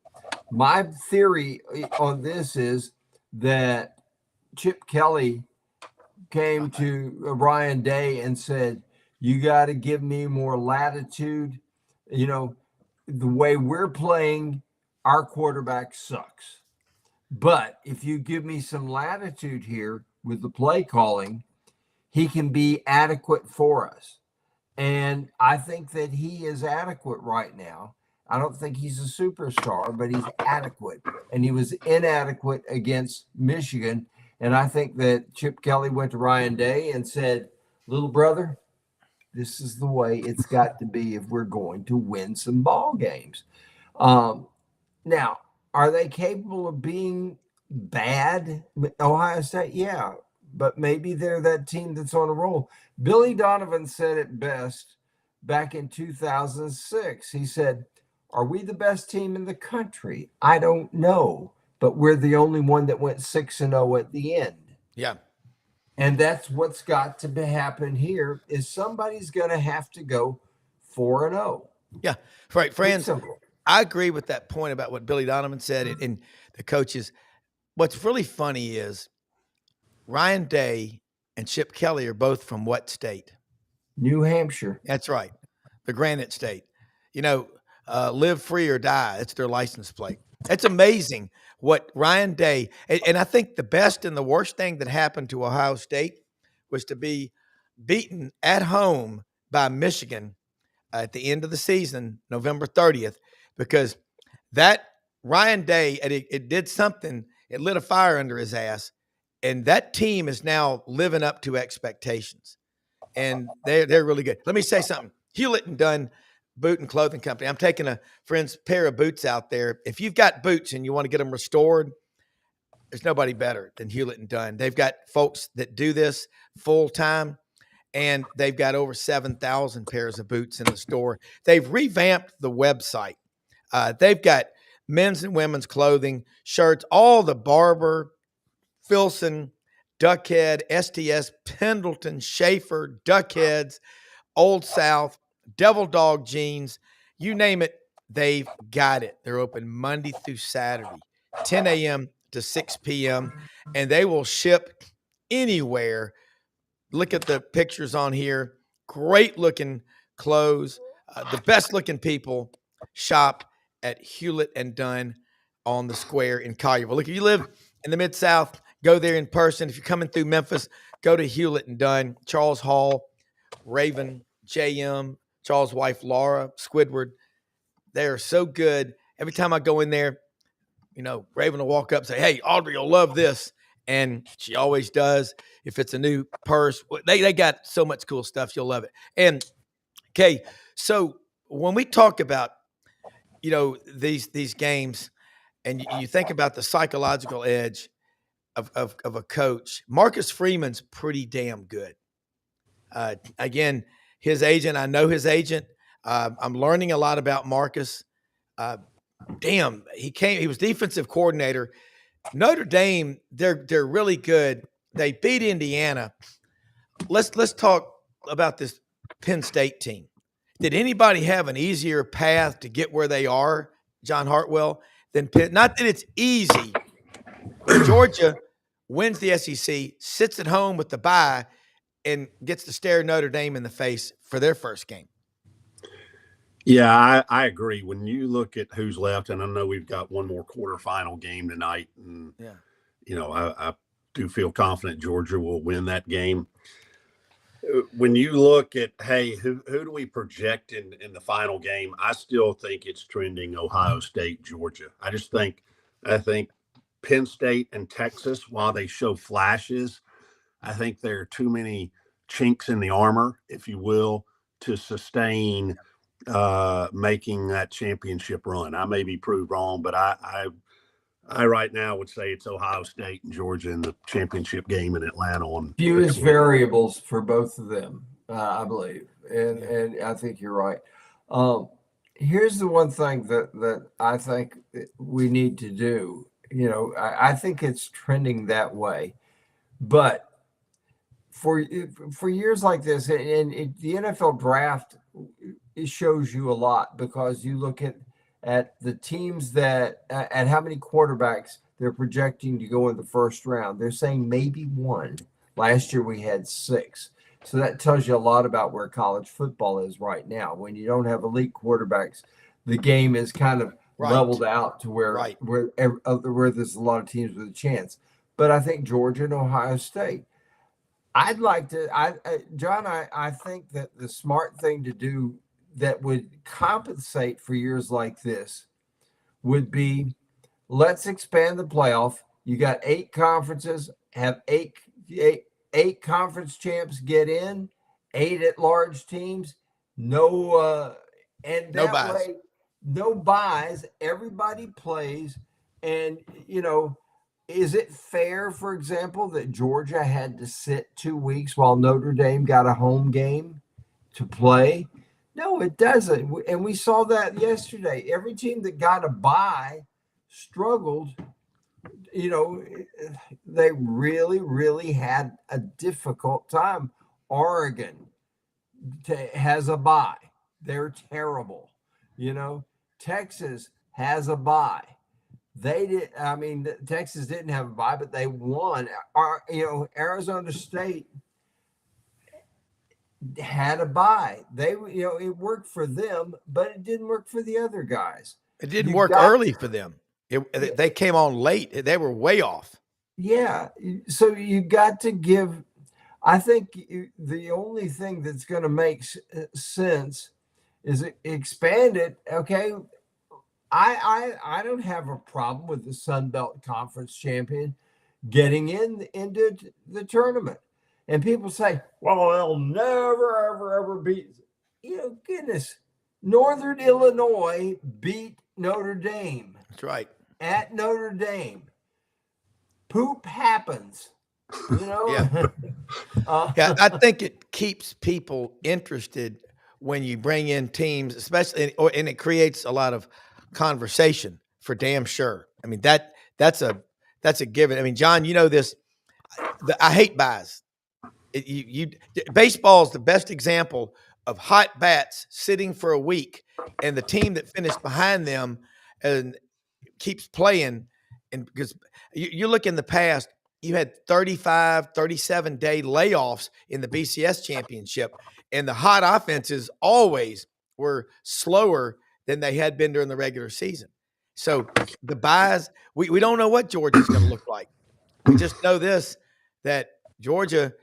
My theory on this is that Chip Kelly came to Ryan Day and said, "You got to give me more latitude. You know, the way we're playing, our quarterback sucks. But if you give me some latitude here with the play calling, he can be adequate for us." And I think that he is adequate right now. I don't think he's a superstar, but he's adequate. And he was inadequate against Michigan. And I think that Chip Kelly went to Ryan Day and said, "Little brother, this is the way it's got to be if we're going to win some ball games." Now, are they capable of being bad? Ohio State, yeah, but maybe they're that team that's on a roll. Billy Donovan said it best back in 2006. He said, "Are we the best team in the country? I don't know, but we're the only one that went 6-0 at the end." Yeah. And that's what's got to happen here is somebody's going to have to go 4-0. Yeah, right. Franz, I agree with that point about what Billy Donovan said and the coaches. What's really funny is Ryan Day and Chip Kelly are both from what state? New Hampshire. That's right. The Granite State. You know, live free or die. It's their license plate. It's amazing what Ryan Day, and I think the best and the worst thing that happened to Ohio State was to be beaten at home by Michigan at the end of the season, November 30th, because that Ryan Day, it did something, it lit a fire under his ass, and that team is now living up to expectations, and they're really good. Let me say something. Hewlett and Dunn Boot and Clothing Company. I'm taking a friend's pair of boots out there. If you've got boots and you want to get them restored, there's nobody better than Hewlett and Dunn. They've got folks that do this full time, and they've got over 7,000 pairs of boots in the store. They've revamped the website. They've got men's and women's clothing, shirts, all the Barber, Filson, Duckhead, STS, Pendleton, Schaefer, Duckheads, Old South, Devil Dog jeans, you name it, they've got it. They're open Monday through Saturday, 10 a.m. to 6 p.m., and they will ship anywhere. Look at the pictures on here. Great looking clothes. The best looking people shop at Hewlett and Dunn on the square in Collierville. Look, if you live in the Mid-South, go there in person. If you're coming through Memphis, go to Hewlett and Dunn, Charles Hall, Raven, JM, Charles' wife, Laura, Squidward. They are so good. Every time I go in there, you know, Raven will walk up and say, "Hey, Audrey, you'll love this." And she always does. If it's a new purse, they got so much cool stuff. You'll love it. And, okay, so when we talk about, you know, these games and you think about the psychological edge of a coach, Marcus Freeman's pretty damn good. Again, his agent, I know his agent. I'm learning a lot about Marcus. He was defensive coordinator. Notre Dame, they're really good. They beat Indiana. Let's talk about this Penn State team. Did anybody have an easier path to get where they are, John Hartwell, than Penn? Not that it's easy. Georgia wins the SEC, sits at home with the bye, and gets to stare Notre Dame in the face for their first game. Yeah, I agree. When you look at who's left, and I know we've got one more quarterfinal game tonight, and you know, I do feel confident Georgia will win that game. When you look at, hey, who do we project in the final game? I still think it's trending Ohio State, Georgia. I think Penn State and Texas, while they show flashes, I think there are too many chinks in the armor, if you will, to sustain making that championship run. I may be proved wrong, but I right now would say it's Ohio State and Georgia in the championship game in Atlanta. On fewest variables for both of them. I believe, and I think you're right. Here's the one thing that I think we need to do. I think it's trending that way, but for years like this, and the NFL draft, it shows you a lot, because you look at the teams that at how many quarterbacks they're projecting to go in the first round. They're saying maybe one. Last year we had 6. So that tells you a lot about where college football is right now. When you don't have elite quarterbacks, the game is kind of leveled out to where there's a lot of teams with a chance. But I think Georgia and Ohio State, I'd like to, John, I think that the smart thing to do that would compensate for years like this would be, let's expand the playoff. You got 8 conferences, have eight conference champs get in, 8 at-large teams, no buys. Everybody plays, and is it fair, for example, that Georgia had to sit 2 weeks while Notre Dame got a home game to play? No, it doesn't. And we saw that yesterday. Every team that got a bye struggled. They really, really had a difficult time. Oregon has a bye. They're terrible. Texas has a bye. Texas didn't have a bye, but they won. Arizona State had a bye. It worked for them, but it didn't work for the other guys. It didn't work early for them. They came on late. They were way off. Yeah. So you got to give, I think the only thing that's going to make sense is expand it. Okay. I don't have a problem with the Sun Belt Conference champion getting into the tournament. And people say, well, they'll never, ever, ever beat. Goodness, Northern Illinois beat Notre Dame. That's right. At Notre Dame. Poop happens. Yeah. I think it keeps people interested when you bring in teams, especially, and it creates a lot of conversation, for damn sure. I mean, that's a given. I mean, John, you know this. I hate buys. Baseball is the best example of hot bats sitting for a week, and the team that finished behind them and keeps playing. And because you look in the past, you had 35, 37-day layoffs in the BCS championship, and the hot offenses always were slower than they had been during the regular season. So the buys, we don't know what Georgia's going to look like. We just know this, that Georgia,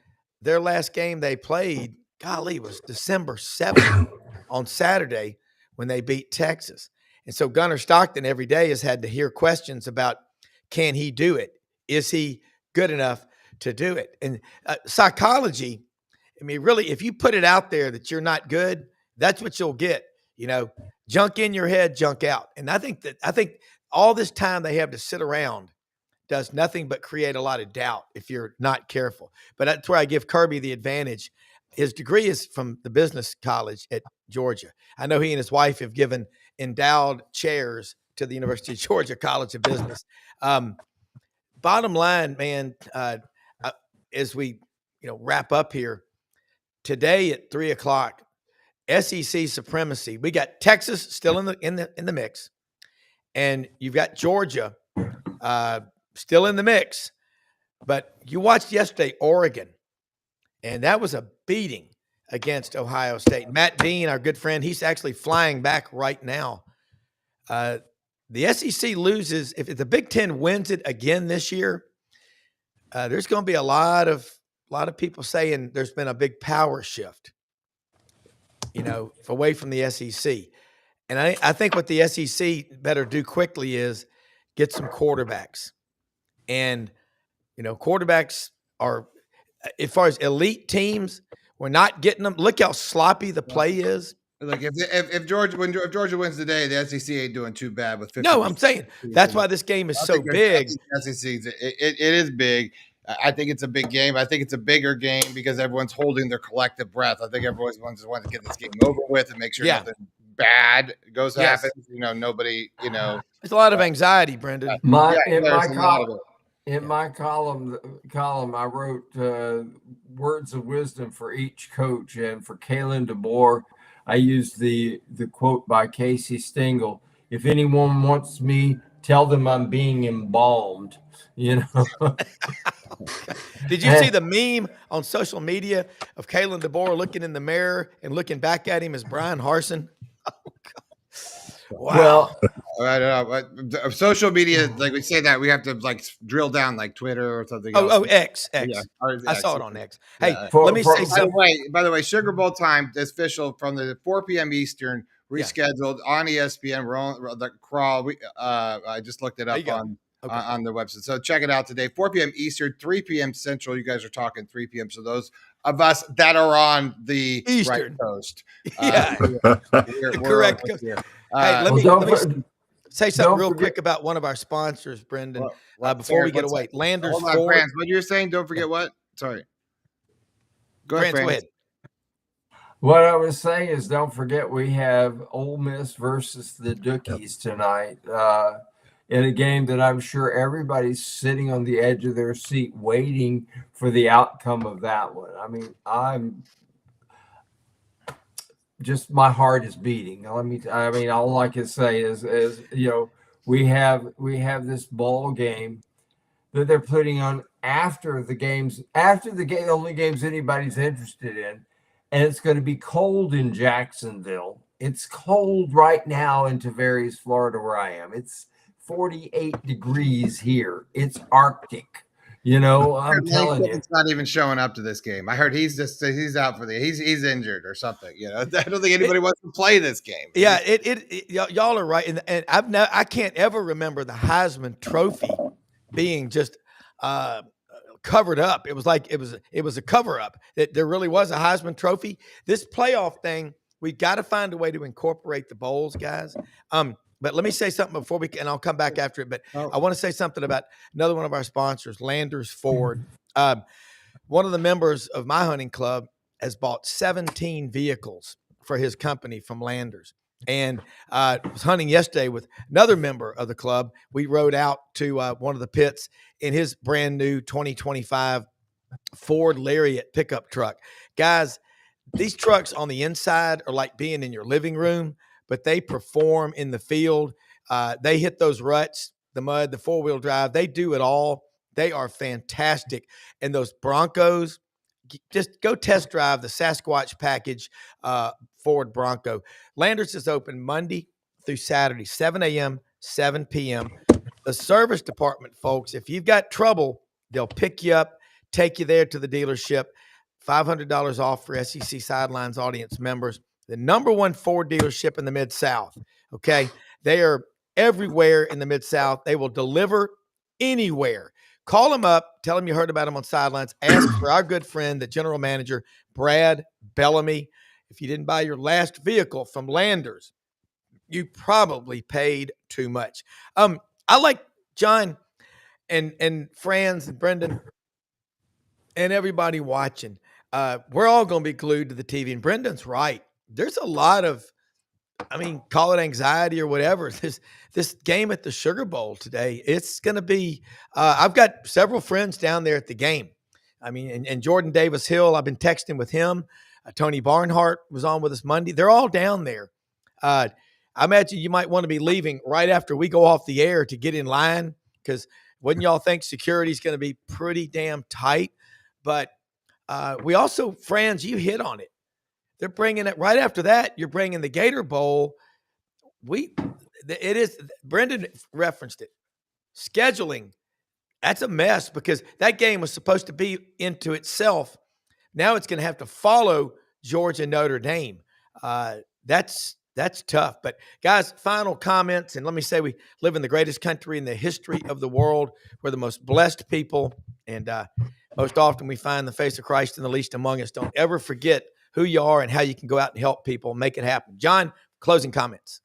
their last game they played, golly, was December 7th on Saturday when they beat Texas. And so Gunnar Stockton every day has had to hear questions about, can he do it? Is he good enough to do it? And psychology, I mean, really, if you put it out there that you're not good, that's what you'll get. Junk in your head, junk out. And I think all this time they have to sit around does nothing but create a lot of doubt if you're not careful. But that's where I give Kirby the advantage. His degree is from the business college at Georgia. I know he and his wife have given endowed chairs to the University of Georgia College of Business. Bottom line, man, as we wrap up here, today at 3:00, SEC supremacy. We got Texas still in the mix, and you've got Georgia still in the mix. But you watched yesterday Oregon, and that was a beating against Ohio State. Matt Dean, our good friend, he's actually flying back right now. The SEC loses. If the Big Ten wins it again this year, there's going to be a lot of people saying there's been a big power shift, away from the SEC. And I think what the SEC better do quickly is get some quarterbacks. And, quarterbacks are, as far as elite teams, we're not getting them. Look how sloppy the play is. Like if Georgia wins today, the SEC ain't doing too bad with 50. No, I'm saying that's why this game is so big. SEC, it is big. I think it's a big game. I think it's a bigger game because everyone's holding their collective breath. I think everyone wants to get this game over with and make sure nothing bad goes to happen. Nobody, There's a lot of anxiety, Brenden. In my column, I wrote words of wisdom for each coach, and for Kalen DeBoer, I used the quote by Casey Stengel: "If anyone wants me, tell them I'm being embalmed." Did you see the meme on social media of Kalen DeBoer looking in the mirror and looking back at him as Brian Harsin? Oh, God. Wow. Well, I don't know. Social media, like we say that, we have to drill down like Twitter or something. X. Yeah. I saw it on X. Hey, let me say something. By the way, Sugar Bowl time is official from the 4 p.m. Eastern, rescheduled on ESPN. We're on the crawl. I just looked it up on their website. So check it out today, 4 p.m. Eastern, 3 p.m. Central. You guys are talking 3 p.m. So those of us that are on the Eastern right coast. We're correct. Hey, let me say something real quick about one of our sponsors, Brenden, before we get away. Landers Hold on, Ford. Franz, what you're saying, don't forget what? Sorry. Go ahead, Franz. What I was saying is, don't forget we have Ole Miss versus the Dukies tonight in a game that I'm sure everybody's sitting on the edge of their seat waiting for the outcome of that one. I mean, my heart is beating. All I can say is we have this ball game that they're putting on after the only games anybody's interested in. And it's going to be cold in Jacksonville. It's cold right now in Tavares, Florida, where I am. It's 48 degrees here. It's Arctic. I'm telling you, it's not even showing up to this game. I heard he's out for he's injured or something. I don't think anybody wants to play this game. Yeah, y'all are right, and I can't ever remember the Heisman Trophy being just covered up. It was like it was a cover up. There really was a Heisman Trophy. This playoff thing, we got to find a way to incorporate the bowls, guys. But let me say something before and I'll come back after it. But I want to say something about another one of our sponsors, Landers Ford. One of the members of my hunting club has bought 17 vehicles for his company from Landers. And was hunting yesterday with another member of the club. We rode out to one of the pits in his brand new 2025 Ford Lariat pickup truck. Guys, these trucks on the inside are like being in your living room, but they perform in the field. They hit those ruts, the mud, the four-wheel drive. They do it all. They are fantastic. And those Broncos, just go test drive the Sasquatch package Ford Bronco. Landers is open Monday through Saturday, 7 a.m., 7 p.m. The service department, folks, if you've got trouble, they'll pick you up, take you there to the dealership. $500 off for SEC Sidelines audience members. The number one Ford dealership in the Mid-South, okay? They are everywhere in the Mid-South. They will deliver anywhere. Call them up. Tell them you heard about them on Sidelines. Ask for our good friend, the general manager, Brad Bellamy. If you didn't buy your last vehicle from Landers, you probably paid too much. I like John and Franz and Brenden and everybody watching. We're all going to be glued to the TV. And Brendan's right. There's a lot of, call it anxiety or whatever. This game at the Sugar Bowl today, it's going to be, I've got several friends down there at the game. And Jordan Davis Hill, I've been texting with him. Tony Barnhart was on with us Monday. They're all down there. I imagine you might want to be leaving right after we go off the air to get in line, because wouldn't y'all think security is going to be pretty damn tight? But we also, Franz, you hit on it. They're bringing it right after that. You're bringing the Gator Bowl. Brenden referenced it. Scheduling, that's a mess, because that game was supposed to be into itself. Now it's going to have to follow Georgia Notre Dame. That's tough. But guys, final comments. And let me say, we live in the greatest country in the history of the world. We're the most blessed people. And most often we find the face of Christ in the least among us. Don't ever forget who you are and how you can go out and help people make it happen. John, closing comments.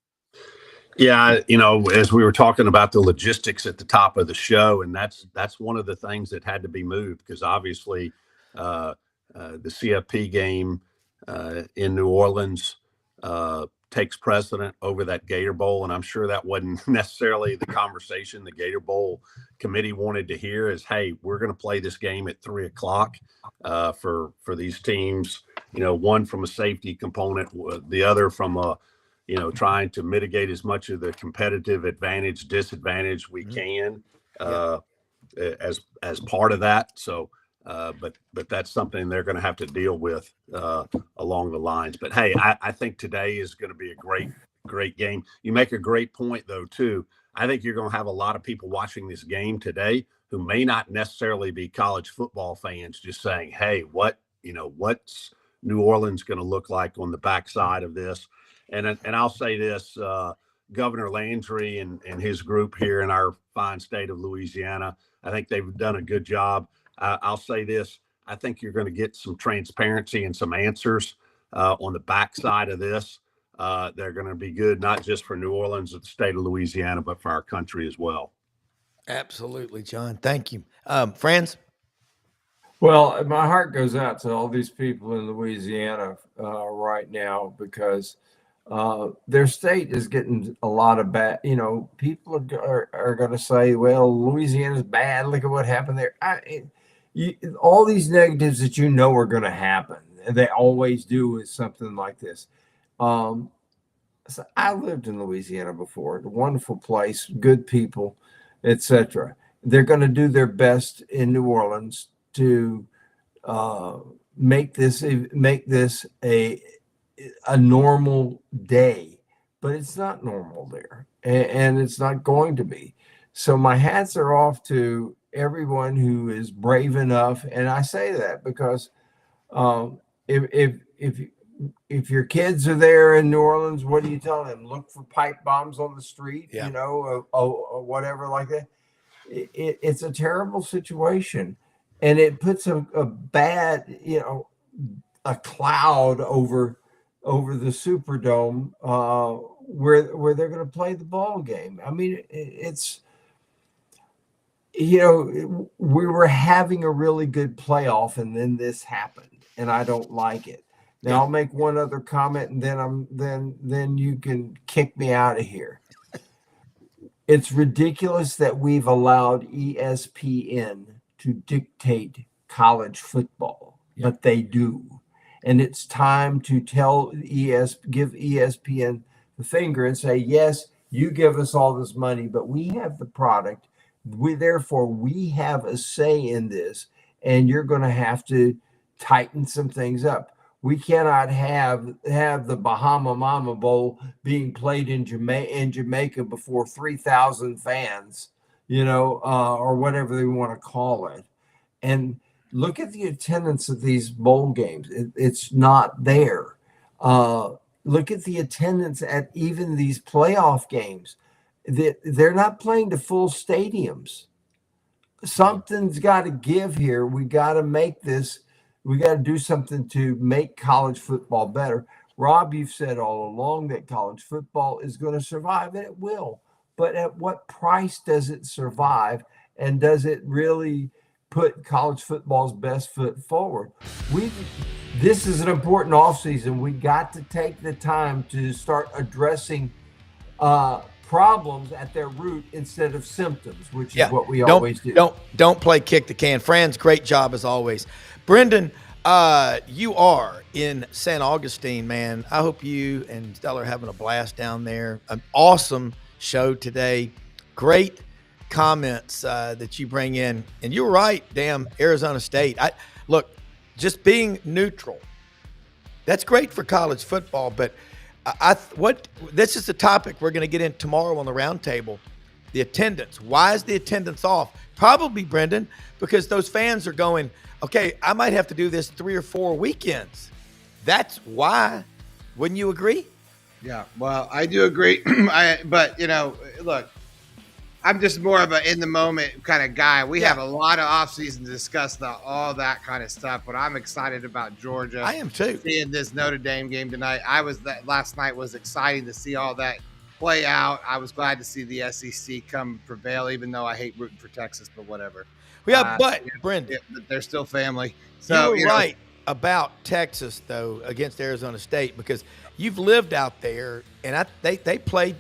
Yeah, as we were talking about the logistics at the top of the show, and that's one of the things that had to be moved, because obviously the CFP game in New Orleans takes precedent over that Gator Bowl, and I'm sure that wasn't necessarily the conversation the Gator Bowl committee wanted to hear. Is, hey, we're going to play this game at 3:00 for these teams. One from a safety component, the other from a trying to mitigate as much of the competitive disadvantage we can as part of that. So, but that's something they're going to have to deal with along the lines. But hey, I think today is going to be a great game. You make a great point though too. I think you're going to have a lot of people watching this game today who may not necessarily be college football fans, just saying, hey, what's New Orleans going to look like on the backside of this? And I'll say this, Governor Landry and his group here in our fine state of Louisiana, I think they've done a good job. I'll say this, I think you're going to get some transparency and some answers on the backside of this. They're going to be good, not just for New Orleans or the state of Louisiana, but for our country as well. Absolutely, John. Thank you. Franz? Well, my heart goes out to all these people in Louisiana right now, because their state is getting a lot of bad. People are going to say, well, Louisiana's bad. Look at what happened there. All these negatives that are going to happen, and they always do with something like this. So I lived in Louisiana before. A wonderful place, good people, etc. They're going to do their best in New Orleans to make this a normal day, but it's not normal there, and it's not going to be. So my hats are off to everyone who is brave enough, and I say that because if your kids are there in New Orleans, what do you tell them? Look for pipe bombs on the street, or whatever like that. It's a terrible situation, and it puts a bad, a cloud over the Superdome where they're going to play the ball game. I mean, it's, we were having a really good playoff, and then this happened, and I don't like it. Now I'll make one other comment, and then you can kick me out of here. It's ridiculous that we've allowed ESPN to dictate college football, but they do. And it's time to give ESPN the finger and say, yes, you give us all this money, but we have the product. Therefore, we have a say in this, and you're going to have to tighten some things up. We cannot have the Bahama Mama Bowl being played in Jamaica before 3,000 fans, or whatever they want to call it. And look at the attendance of these bowl games. It's not there. Look at the attendance at even these playoff games. They're not playing to full stadiums. Something's got to give here. We got to make this. We got to do something to make college football better. Rob, you've said all along that college football is going to survive, and it will. But at what price does it survive? And does it really put college football's best foot forward? This is an important offseason. We got to take the time to start addressing problems at their root instead of symptoms, which is what we always do. Don't play kick the can. Franz, great job as always. Brenden, you are in St. Augustine, man. I hope you and Stella are having a blast down there. An awesome show today. Great comments that you bring in. And you're right, damn Arizona State. Look, just being neutral, that's great for college football, but this is the topic we're going to get in tomorrow on the roundtable. The attendance. Why is the attendance off? Probably, Brenden, because those fans are going, okay, I might have to do this 3 or 4 weekends. That's why. Wouldn't you agree? Yeah, well, I do agree. But look, I'm just more of a in the moment kind of guy. We have a lot of offseason to discuss all that kind of stuff, but I'm excited about Georgia. I am too. Seeing this Notre Dame game tonight. Last night was exciting to see all that play out. I was glad to see the SEC come prevail, even though I hate rooting for Texas, but whatever. But Brenden, but they're still family. So you were right about Texas though against Arizona State, because you've lived out there, and they play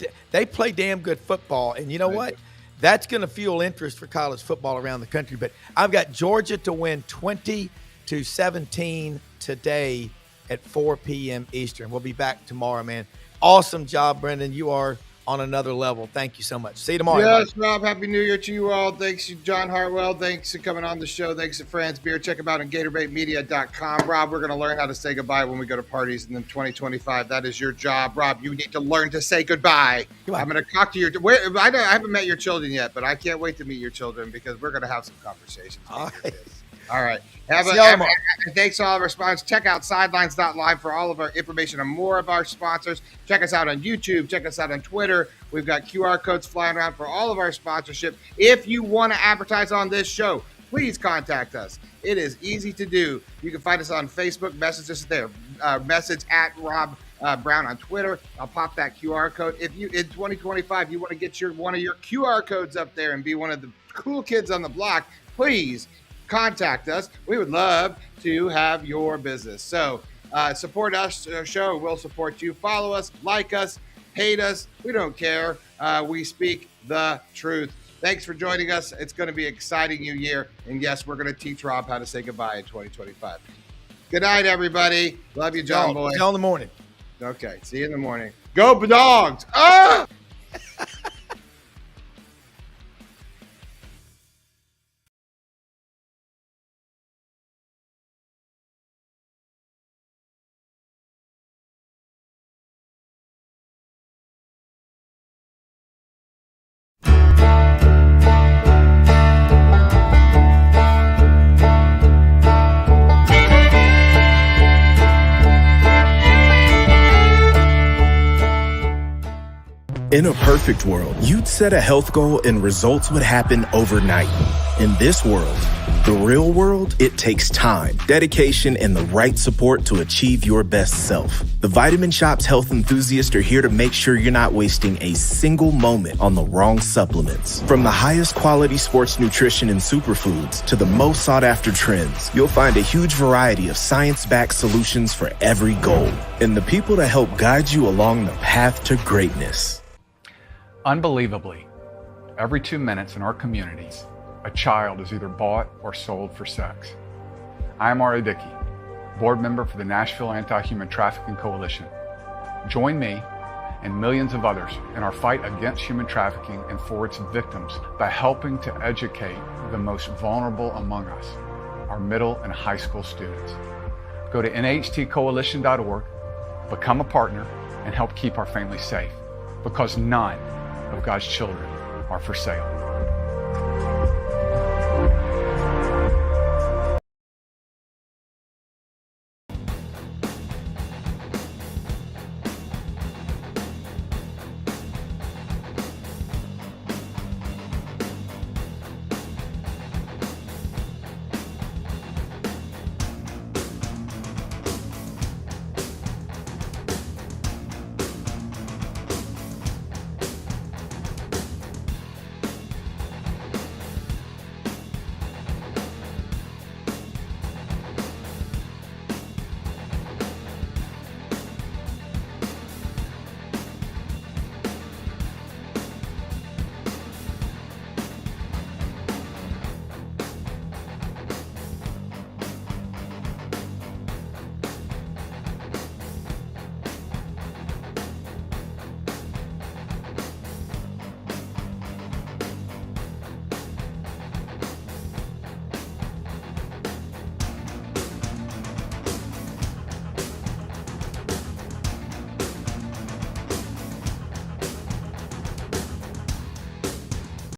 damn good football, and you know what? That's going to fuel interest for college football around the country. But I've got Georgia to win 20-17 today at 4 p.m. Eastern. We'll be back tomorrow, man. Awesome job, Brenden. You are on another level. Thank you so much. See you tomorrow. Yes, everybody. Rob, happy New Year to you all. Thanks to John Hartwell. Thanks for coming on the show. Thanks to Franz Beard. Check him out on GatorBaitMedia.com. Rob, we're going to learn how to say goodbye when we go to parties in 2025. That is your job. Rob, you need to learn to say goodbye. I'm going to talk to I haven't met your children yet, but I can't wait to meet your children because we're going to have some conversations. All right. Thanks to all of our sponsors. Check out Sidelines.live for all of our information on more of our sponsors. Check us out on YouTube. Check us out on Twitter. We've got QR codes flying around for all of our sponsorship. If you want to advertise on this show, please contact us. It is easy to do. You can find us on Facebook. Message us there. Message at Rob Browne on Twitter. I'll pop that QR code. If you in 2025 you want to get one of your QR codes up there and be one of the cool kids on the block, please contact us. We would love to have your business. So support us, our show. We'll support you. Follow us, like us, hate us. We don't care. We speak the truth. Thanks for joining us. It's going to be an exciting new year. And yes, we're going to teach Rob how to say goodbye in 2025. Good night, everybody. Love you, John Boy. See you in the morning. Okay. See you in the morning. Go Dogs. Ah! In a perfect world, you'd set a health goal and results would happen overnight. In this world, the real world, it takes time, dedication, and the right support to achieve your best self. The Vitamin Shopp's health enthusiasts are here to make sure you're not wasting a single moment on the wrong supplements. From the highest quality sports nutrition and superfoods to the most sought after trends, you'll find a huge variety of science-backed solutions for every goal, and the people to help guide you along the path to greatness. Unbelievably, every 2 minutes in our communities, a child is either bought or sold for sex. I am Ari Dickey, board member for the Nashville Anti-Human Trafficking Coalition. Join me and millions of others in our fight against human trafficking and for its victims by helping to educate the most vulnerable among us, our middle and high school students. Go to nhtcoalition.org, become a partner, and help keep our families safe, because none of God's children are for sale.